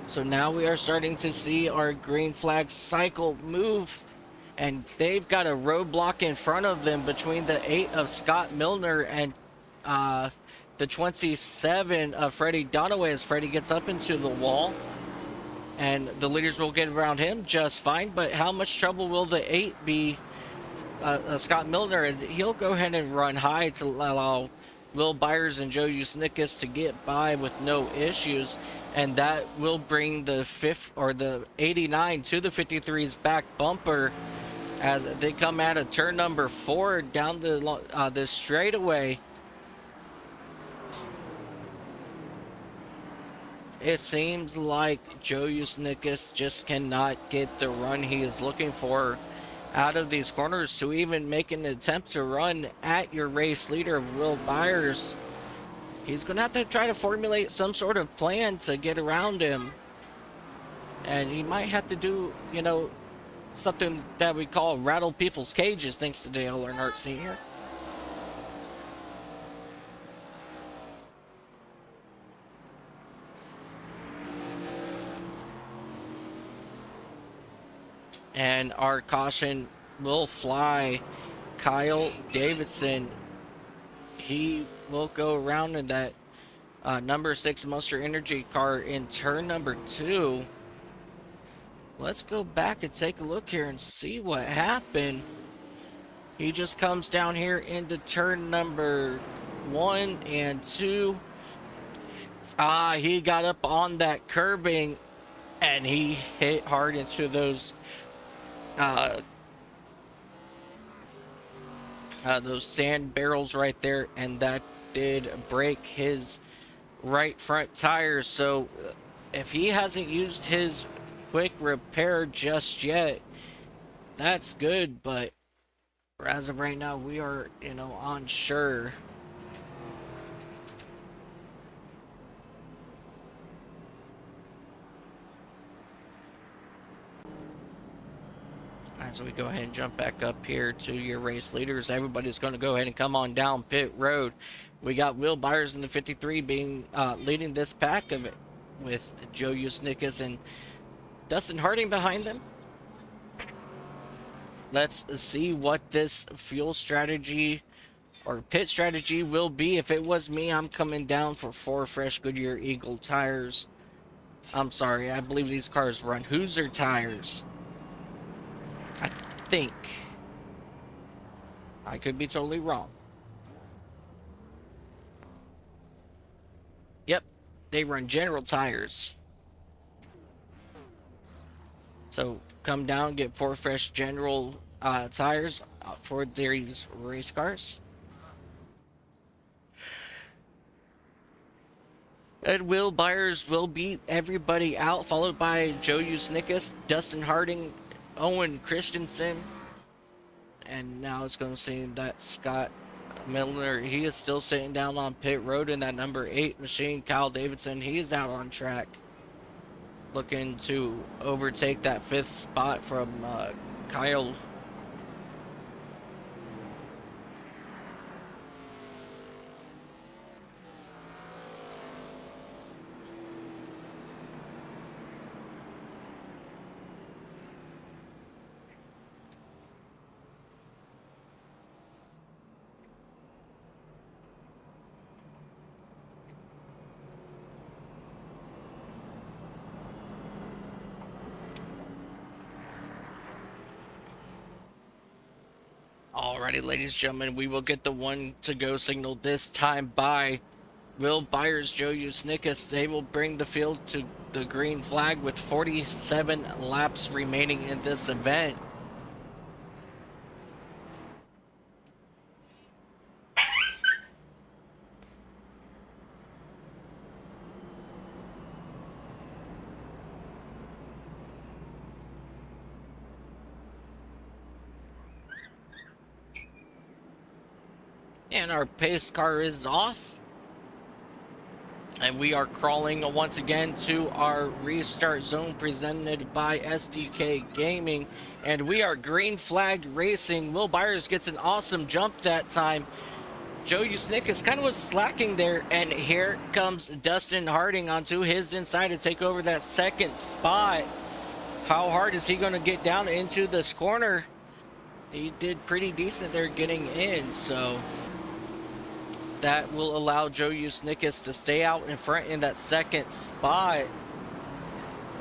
So now we are starting to see our green flag cycle move, and they've got a roadblock in front of them between the 8 of Scott Milner and the 27 of Freddie Donaway as Freddie gets up into the wall. And the leaders will get around him just fine, but how much trouble will the 8 be? Scott Milner, he'll go ahead and run high to allow Will Byers and Joe Usnickas to get by with no issues, and that will bring the 89 to the 53's back bumper as they come out of turn number 4 down the straightaway. It seems like Joe Usnickas just cannot get the run he is looking for out of these corners to even make an attempt to run at your race leader of Will Byers. He's going to have to try to formulate some sort of plan to get around him. And he might have to do, something that we call rattle people's cages, thanks to Dale Earnhardt Sr. And our caution will fly Kyle Davidson. He will go around in that number 6 Monster Energy car in turn number 2. Let's go back and take a look here and see what happened. He just comes down here into turn number 1 and 2. He got up on that curbing and he hit hard into those sand barrels right there, and that did break his right front tire. So if he hasn't used his quick repair just yet, that's good, but as of right now, we are, unsure. As we go ahead and jump back up here to your race leaders, everybody's going to go ahead and come on down pit road. We got Will Byers in the 53 being leading this pack of it, with Joe Usnickas and Dustin Harding behind them. Let's see what this fuel strategy or pit strategy will be. If it was me, I'm coming down for 4 fresh Goodyear Eagle tires. I'm sorry, I believe these cars run Hoosier tires. I think. I could be totally wrong. Yep, they run General tires. So come down, get 4 fresh General tires for these race cars. And Will Byers will beat everybody out, followed by Joe Usnickas, Dustin Harding, Owen Christensen. And now it's going to seem that Scott Miller, he is still sitting down on pit road in that number 8 machine. Kyle Davidson, he is out on track, looking to overtake that 5th spot from Kyle. Alrighty, ladies and gentlemen, we will get the 1 to go signal this time by Will Byers, Joe Usnickas. They will bring the field to the green flag with 47 laps remaining in this event. And our pace car is off. And we are crawling once again to our restart zone presented by SDK Gaming. And we are green flag racing. Will Byers gets an awesome jump that time. Joe Usnickas kind of was slacking there. And here comes Dustin Harding onto his inside to take over that 2nd spot. How hard is he going to get down into this corner? He did pretty decent there getting in, so that will allow Joe Usnickas to stay out in front in that 2nd spot.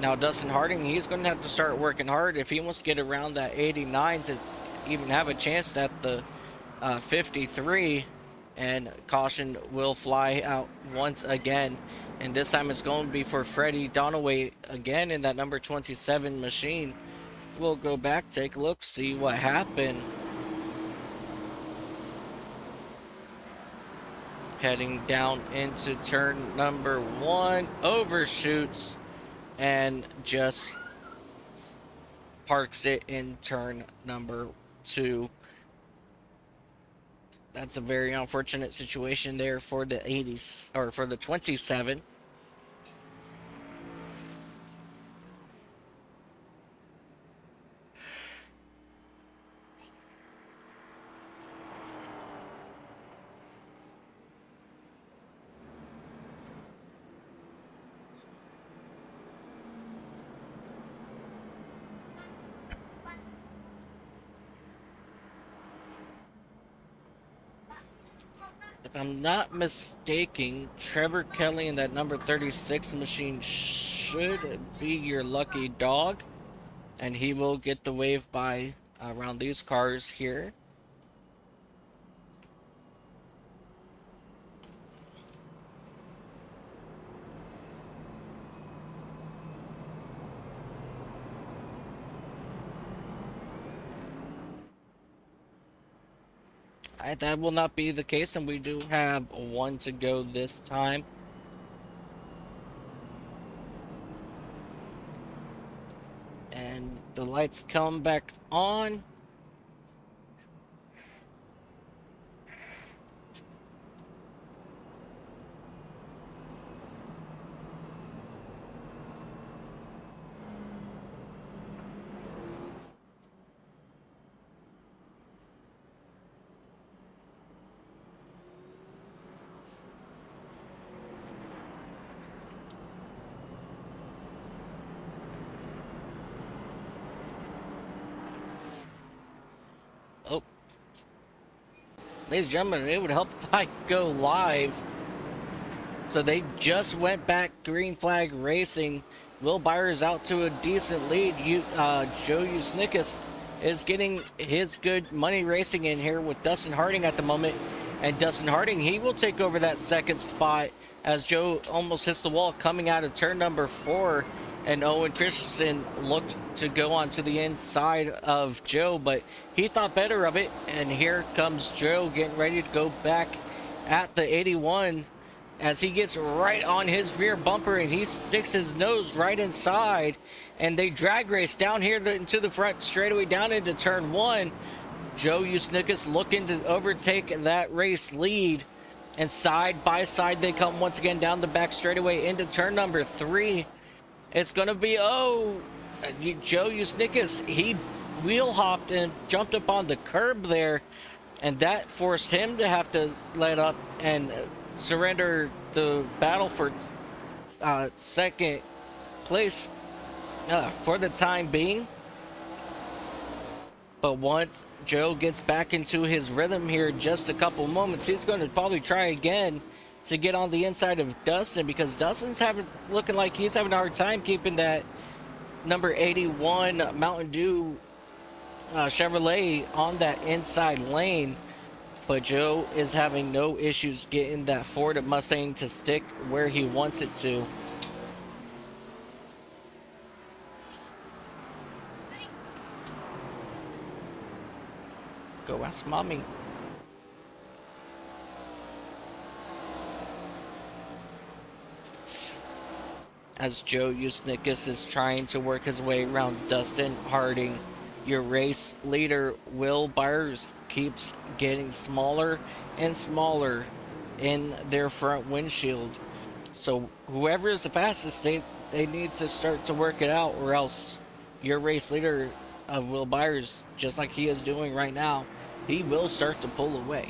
Now Dustin Harding, he's going to have to start working hard if he wants to get around that 89 to even have a chance at the 53. And caution will fly out once again. And this time it's going to be for Freddie Donaway again in that number 27 machine. We'll go back, take a look, see what happened. Heading down into turn number 1, overshoots and just parks it in turn number 2. That's a very unfortunate situation there for the 80s, or for the 27. If I'm not mistaken, Trevor Kelly in that number 36 machine should be your lucky dog, and he will get the wave by around these cars here. That will not be the case, and we do have one to go this time. And the lights come back on. Oh. Ladies and gentlemen, it would help if I go live. So they just went back green flag racing. Will Byers out to a decent lead. Joe Usnickus is getting his good money racing in here with Dustin Harding at the moment. And Dustin Harding, he will take over that second spot as Joe almost hits the wall coming out of turn number 4. And Owen Christensen looked to go onto the inside of Joe, but he thought better of it. And here comes Joe getting ready to go back at the 81 as he gets right on his rear bumper and he sticks his nose right inside. And they drag race down here into the front straightaway down into turn 1. Joe Usnickus looking to overtake that race lead. And side by side they come once again down the back straightaway into turn number 3. It's going to be, Joe Usnickus, he wheel hopped and jumped up on the curb there, and that forced him to have to let up and surrender the battle for second place for the time being. But once Joe gets back into his rhythm here in just a couple moments, he's going to probably try again to get on the inside of Dustin, because Dustin's looking like he's having a hard time keeping that number 81 Mountain Dew Chevrolet on that inside lane. But Joe is having no issues getting that Ford Mustang to stick where he wants it to. Go ask mommy. As Joe Usnickus is trying to work his way around Dustin Harding, your race leader Will Byers keeps getting smaller and smaller in their front windshield. So whoever is the fastest, they need to start to work it out, or else your race leader of Will Byers, just like he is doing right now, he will start to pull away.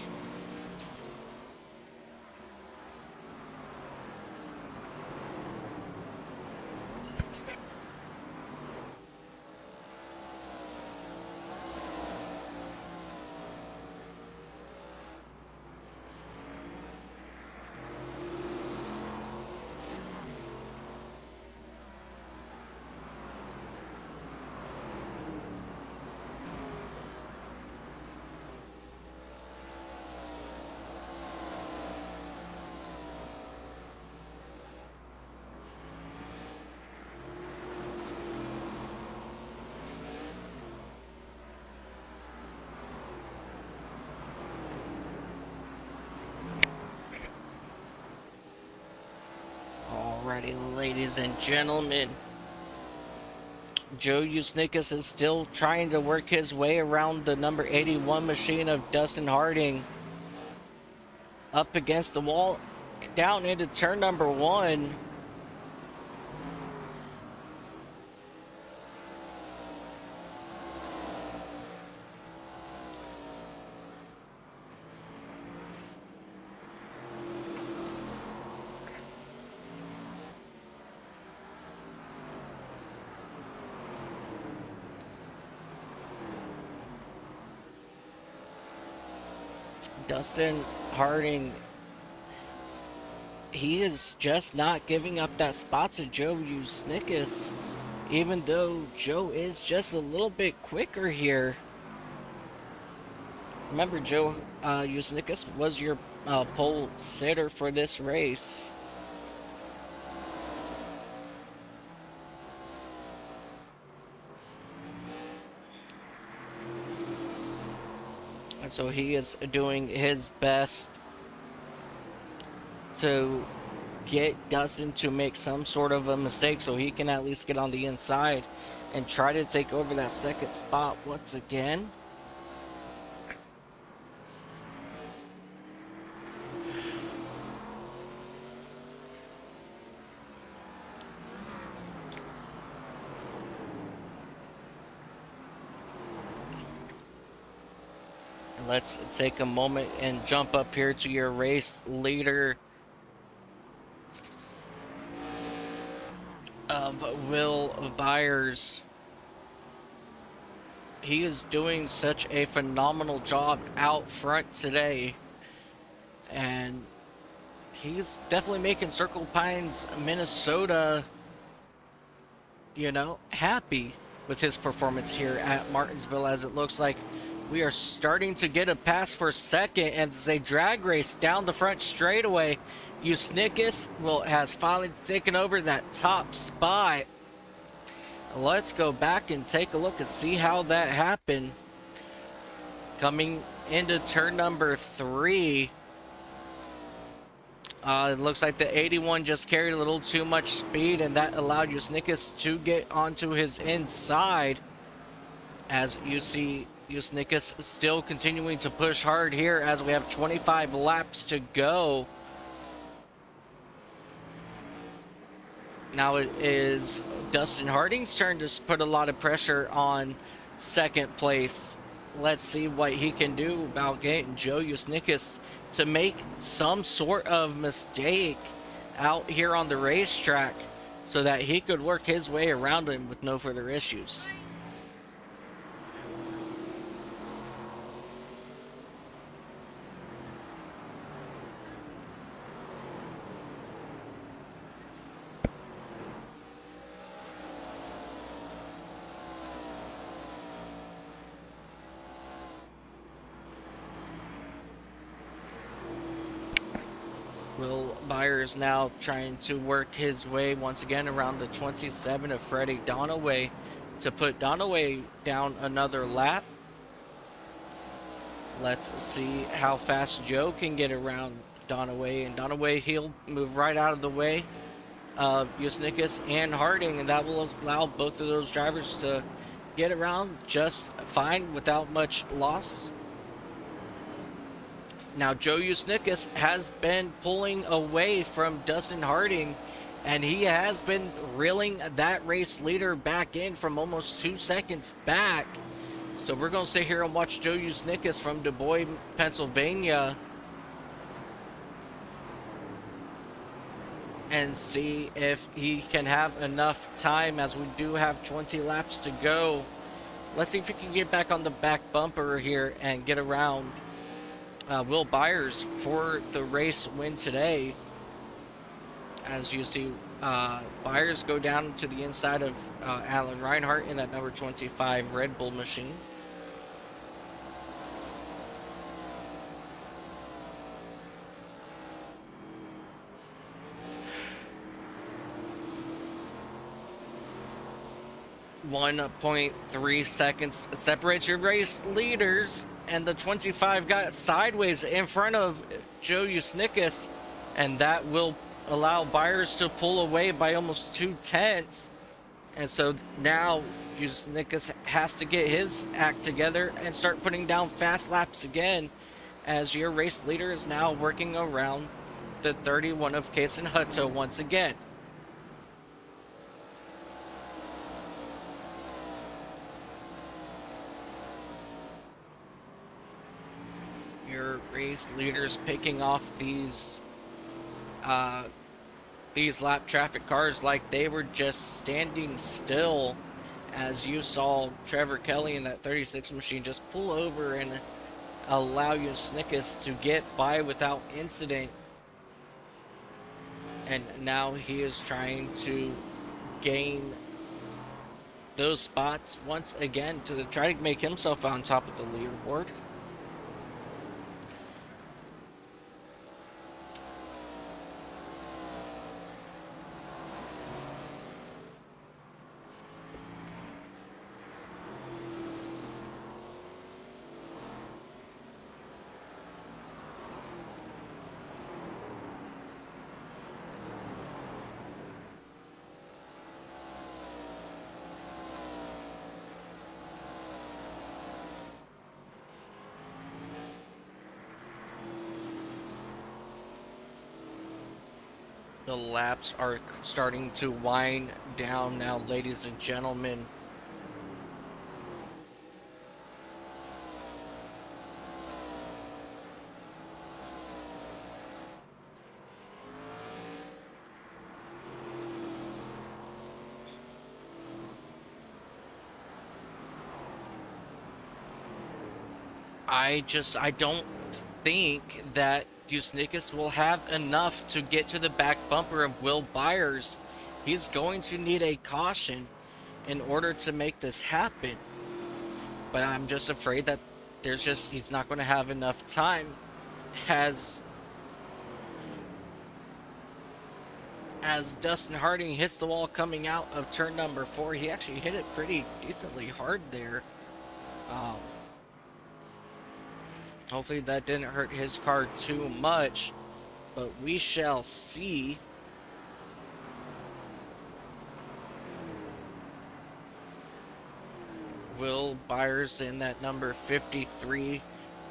Alrighty, ladies and gentlemen, Joe Usnickus is still trying to work his way around the number 81 machine of Dustin Harding. Up against the wall, down into turn number 1. Dustin Harding he is just not giving up that spot to Joe Usnickas, even though Joe is just a little bit quicker here. Remember, Joe Usnickas was your pole sitter for this race. And so he is doing his best to get Dustin to make some sort of a mistake so he can at least get on the inside and try to take over that second spot once again. Let's take a moment and jump up here to your race leader of Will Byers. He is doing such a phenomenal job out front today, and he's definitely making Circle Pines, Minnesota, happy with his performance here at Martinsville, as it looks like we are starting to get a pass for second as a drag race down the front straightaway. Usnickas has finally taken over that top spot. Let's go back and take a look and see how that happened. Coming into turn number 3. It looks like the 81 just carried a little too much speed, and that allowed Usnickas to get onto his inside. As you see, Usnickas still continuing to push hard here as we have 25 laps to go. Now it is Dustin Harding's turn to put a lot of pressure on second place. Let's see what he can do about getting Joe Usnickas to make some sort of mistake out here on the racetrack so that he could work his way around him with no further issues. Will Byers now trying to work his way once again around the 27 of Freddie Donaway to put Donaway down another lap. Let's see how fast Joe can get around Donaway, and Donaway, he'll move right out of the way of Usnickas and Harding, and that will allow both of those drivers to get around just fine without much loss. Now, Joe Usnickas has been pulling away from Dustin Harding, and he has been reeling that race leader back in from almost 2 seconds back. So we're going to sit here and watch Joe Usnickas from Du Bois, Pennsylvania, and see if he can have enough time, as we do have 20 laps to go. Let's see if he can get back on the back bumper here and get around Will Byers for the race win today. As you see, Byers go down to the inside of Alan Reinhart in that number 25 Red Bull machine. .3 seconds separates your race leaders, and the 25 got sideways in front of Joe Usnickas, and that will allow Byers to pull away by almost 2/10. And so now Usnickas has to get his act together and start putting down fast laps again, as your race leader is now working around the 31 of Kason Hutto once again. Your race leaders picking off these lap traffic cars like they were just standing still, as you saw Trevor Kelly in that 36 machine just pull over and allow Usnickas to get by without incident. And now he is trying to gain those spots once again to try to make himself on top of the leaderboard. The laps are starting to wind down now, ladies and gentlemen. I don't think that Usnikas will have enough to get to the back bumper of Will Byers. He's going to need a caution in order to make this happen. But I'm just afraid that he's not going to have enough time. As Dustin Harding hits the wall coming out of turn number 4, he actually hit it pretty decently hard there. Hopefully that didn't hurt his car too much, but we shall see. Will Byers in that number 53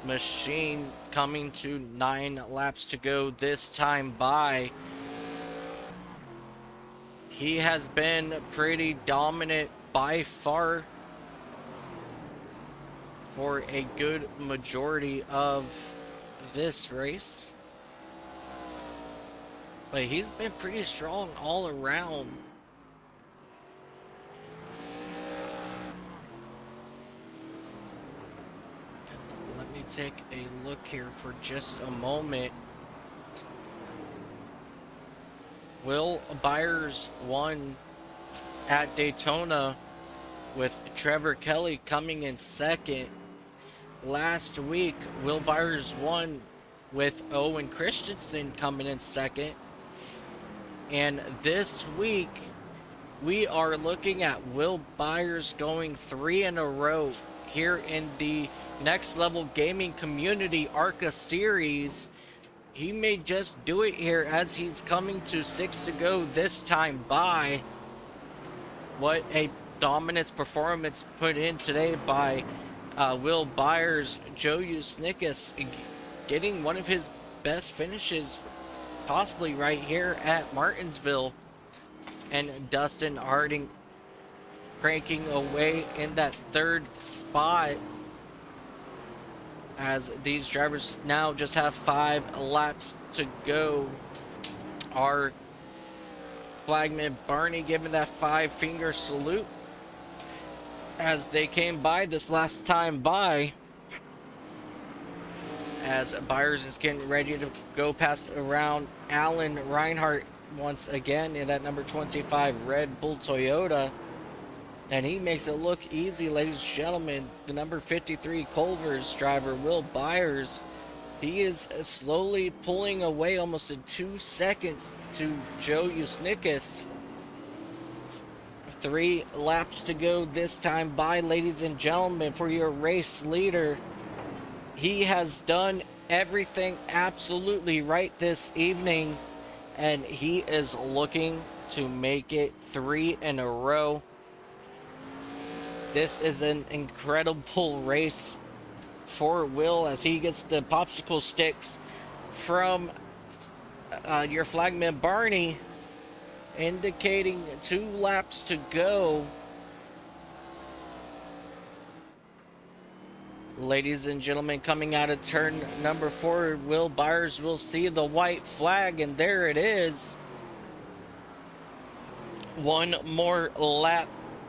machine coming to 9 laps to go this time by. He has been pretty dominant by far for a good majority of this race. But he's been pretty strong all around. Let me take a look here for just a moment. Will Byers won at Daytona with Trevor Kelly coming in second. Last week, Will Byers won with Owen Christensen coming in second. And this week, we are looking at Will Byers going 3 in a row here in the Next Level Gaming Community ARCA Series. He may just do it here as he's coming to 6 to go this time by. What a dominance performance put in today by Will Byers. Joe Usnikas getting one of his best finishes possibly right here at Martinsville. And Dustin Harding cranking away in that 3rd spot, as these drivers now just have 5 laps to go. Our flagman Barney giving that 5-finger salute as they came by this last time by, as Byers is getting ready to go past around Alan Reinhart once again in that number 25 Red Bull Toyota. And he makes it look easy, ladies and gentlemen. The number 53 Culver's driver, Will Byers, he is slowly pulling away almost in 2 seconds to Joe Usnikas. 3 laps to go this time by, ladies and gentlemen, for your race leader. He has done everything absolutely right this evening, and he is looking to make it 3 in a row. This is an incredible race for Will as he gets the popsicle sticks from your flagman Barney, indicating 2 laps to go. Ladies and gentlemen, coming out of turn number 4, Will Byers will see the white flag, and there it is. 1 more lap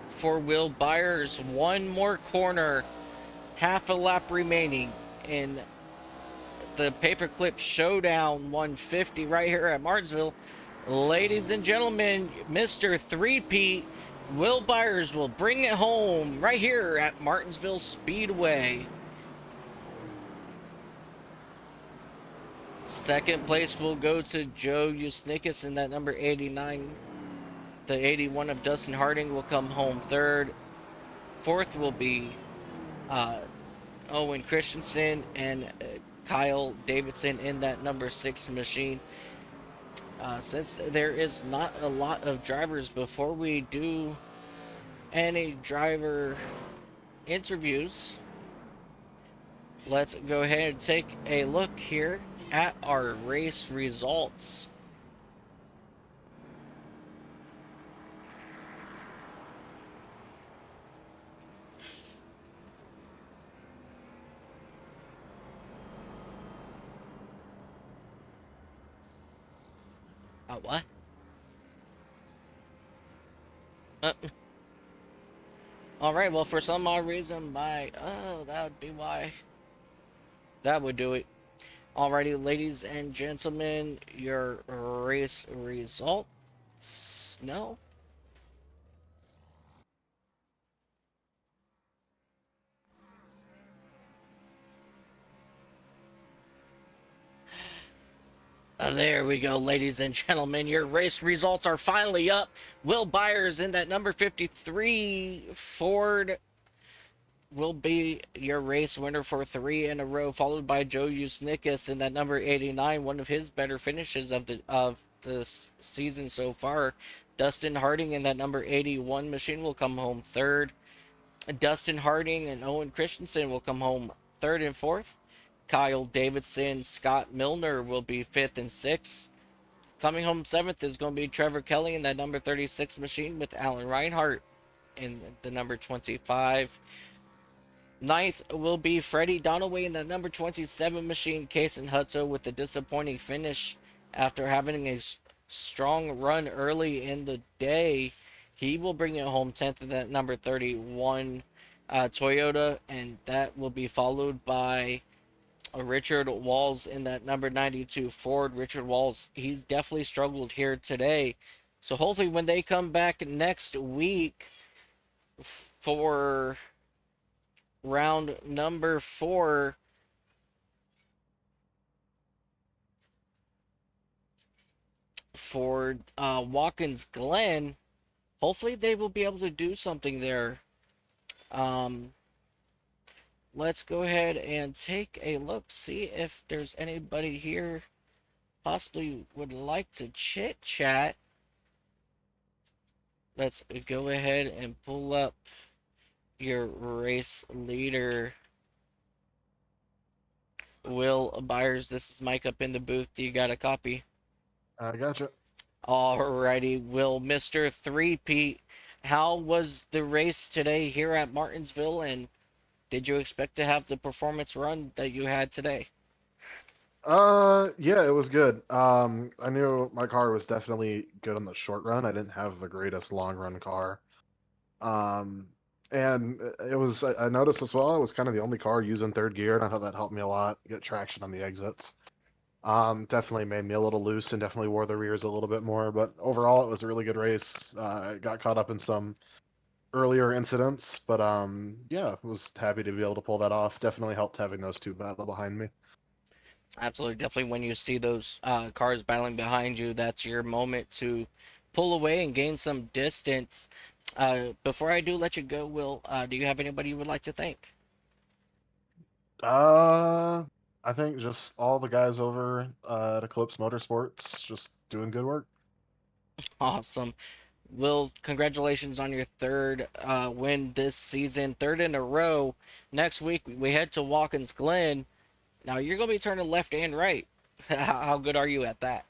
for Will Byers, 1 more corner, half a lap remaining in the Paperclip Showdown 150 right here at Martinsville. Ladies and gentlemen, Mr. Three-Peat, Will Byers will bring it home right here at Martinsville Speedway. Second place will go to Joe Usnickus in that number 89. The 81 of Dustin Harding will come home third. Fourth will be Owen Christensen and Kyle Davidson in that number 6 machine. Since there is not a lot of drivers, before we do any driver interviews, let's go ahead and take a look here at our race results. What? Alright, well, for some odd reason, that would be why. That would do it. Alrighty, ladies and gentlemen, your race results. No? There we go, ladies and gentlemen. Your race results are finally up. Will Byers in that number 53 Ford will be your race winner for 3 in a row, followed by Joe Usnickus in that number 89, one of his better finishes of the season so far. Dustin Harding in that number 81 machine will come home third. Dustin Harding and Owen Christensen will come home third and fourth. Kyle Davidson, Scott Milner will be fifth and sixth. Coming home seventh is going to be Trevor Kelly in that number 36 machine with Alan Reinhart in the number 25. Ninth will be Freddie Donaway in the number 27 machine. Kason Hutzo with the disappointing finish after having a strong run early in the day. He will bring it home 10th in that number 31 Toyota, and that will be followed by Richard Walls in that number 92 Ford. Richard Walls, he's definitely struggled here today. So hopefully when they come back next week for round number 4, for Watkins Glen, hopefully they will be able to do something there. Let's go ahead and take a look, see if there's anybody here possibly would like to chit chat. Let's go ahead and pull up your race leader, Will Byers. This is Mike up in the booth. You got a copy? I gotcha. Alrighty, Will, Mr. Three-Peat, how was the race today here at Martinsville, and did you expect to have the performance run that you had today? Yeah, it was good. I knew my car was definitely good on the short run. I didn't have the greatest long run car. And it was, I noticed as well, it was kind of the only car using third gear, and I thought that helped me a lot get traction on the exits. Definitely made me a little loose and definitely wore the rears a little bit more, but overall it was a really good race. I got caught up in some earlier incidents, but yeah, was happy to be able to pull that off. Definitely helped having those two battle behind me. Absolutely, definitely. When you see those cars battling behind you, that's your moment to pull away and gain some distance. Before I do let you go, Will, do you have anybody you would like to thank? I think just all the guys over at Eclipse Motorsports just doing good work. Awesome. Will, congratulations on your third win this season, third in a row. Next week, we head to Watkins Glen. Now, you're going to be turning left and right. How good are you at that?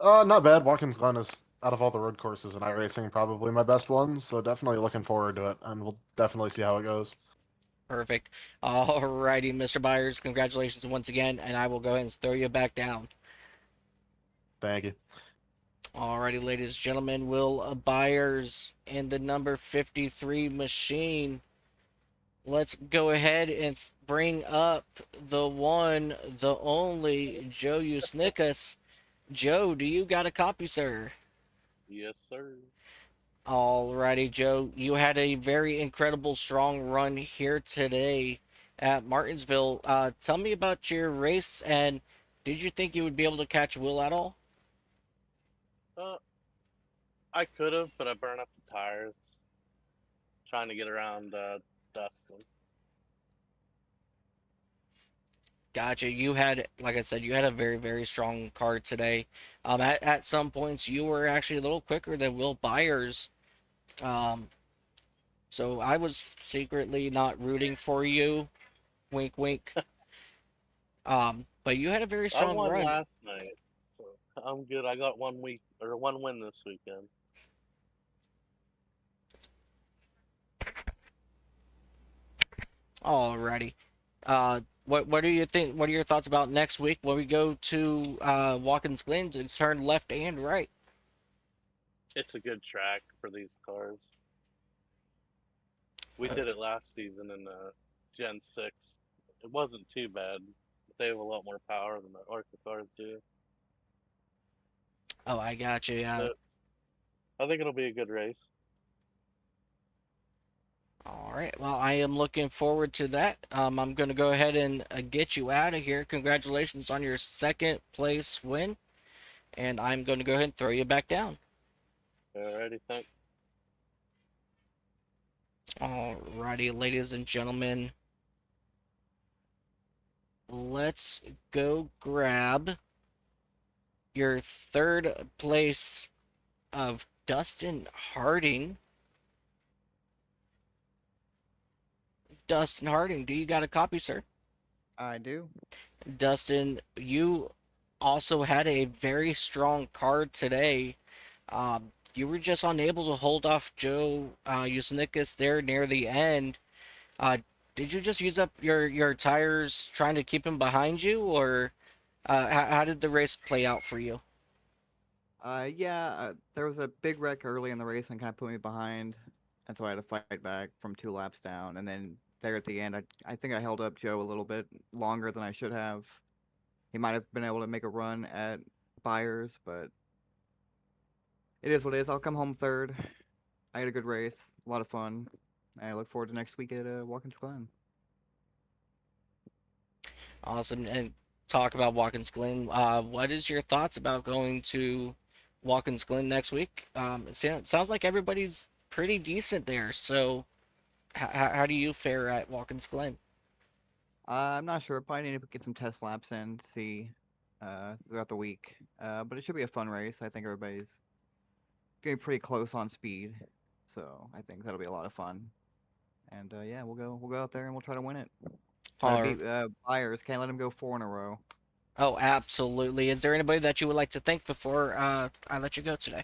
Not bad. Watkins Glen is, out of all the road courses in iRacing, probably my best one, so definitely looking forward to it, and we'll definitely see how it goes. Perfect. Alrighty, Mr. Byers, congratulations once again, and I will go ahead and throw you back down. Thank you. Alrighty, ladies and gentlemen, Will Byers in the number 53 machine. Let's go ahead and bring up the one, the only Joe Usnickus. Joe, do you got a copy, sir? Yes, sir. Alrighty, Joe. You had a very incredible, strong run here today at Martinsville. Tell me about your race, and did you think you would be able to catch Will at all? Uh, I could have, but I burned up the tires trying to get around Dustin. Gotcha. You had, like I said, you had a very, very strong car today. At some points, you were actually a little quicker than Will Byers. So I was secretly not rooting for you. Wink, wink. But you had a very I strong won run. last night, so I'm good. I got 1 win this weekend. Alrighty. What do you think? What are your thoughts about next week when we go to Watkins Glen to turn left and right? It's a good track for these cars. We did it last season in Gen 6. It wasn't too bad. They have a lot more power than the ARCA cars do. Oh, I got you. Yeah. But I think it'll be a good race. All right. Well, I am looking forward to that. I'm going to go ahead and get you out of here. Congratulations on your second place win. And I'm going to go ahead and throw you back down. Alrighty, thanks. Alrighty, ladies and gentlemen. Let's go grab your third place of Dustin Harding. Dustin Harding, do you got a copy, sir? I do. Dustin, you also had a very strong card today. You were just unable to hold off Joe Yusnikas there near the end. Did you just use up your tires trying to keep him behind you, or how did the race play out for you? Yeah, there was a big wreck early in the race and kind of put me behind, and so I had to fight back from 2 laps down. And then there at the end, I think I held up Joe a little bit longer than I should have. He might have been able to make a run at Byers, but it is what it is. I'll come home third. I had a good race, a lot of fun. And I look forward to next week at Watkins Glen. Awesome. And talk about Watkins Glen. What is your thoughts about going to Watkins Glen next week? It sounds like everybody's pretty decent there. So how do you fare at Watkins Glen? I'm not sure. Probably need to get some test laps in to see throughout the week. But it should be a fun race. I think everybody's getting pretty close on speed, so I think that'll be a lot of fun. And yeah, we'll go out there and we'll try to win it. Try to beat Byers. Can't let him go 4 in a row. Oh, absolutely. Is there anybody that you would like to thank before I let you go today?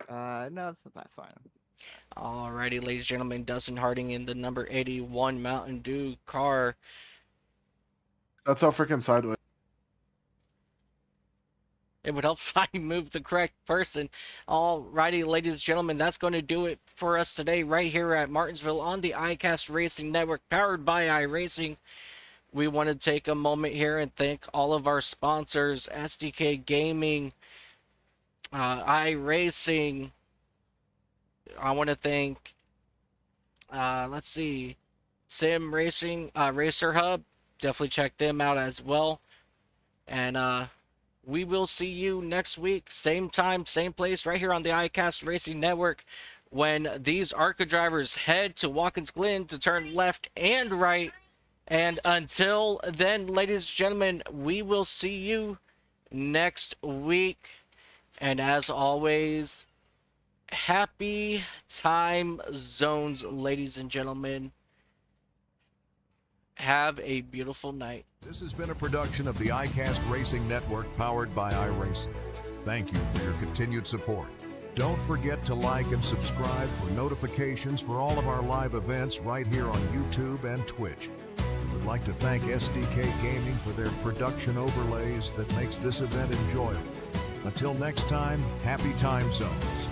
No, that's fine. Alrighty, ladies and gentlemen, Dustin Harding in the number 81 Mountain Dew car. That's all freaking sideways. It would help if I move the correct person. Alrighty, ladies and gentlemen, that's going to do it for us today right here at Martinsville on the iCast Racing Network, powered by iRacing. We want to take a moment here and thank all of our sponsors, SDK Gaming, iRacing. I want to thank, let's see, Sim Racing, Racer Hub. Definitely check them out as well. And we will see you next week, same time, same place, right here on the iCast Racing Network, when these ARCA drivers head to Watkins Glen to turn left and right. And until then, ladies and gentlemen, we will see you next week. And as always, happy time zones, ladies and gentlemen. Have a beautiful night. This has been a production of the iCast Racing Network, powered by iRacing. Thank you for your continued support. Don't forget to like and subscribe for notifications for all of our live events right here on YouTube and Twitch. We would like to thank SDK Gaming for their production overlays that makes this event enjoyable. Until next time, happy time zones.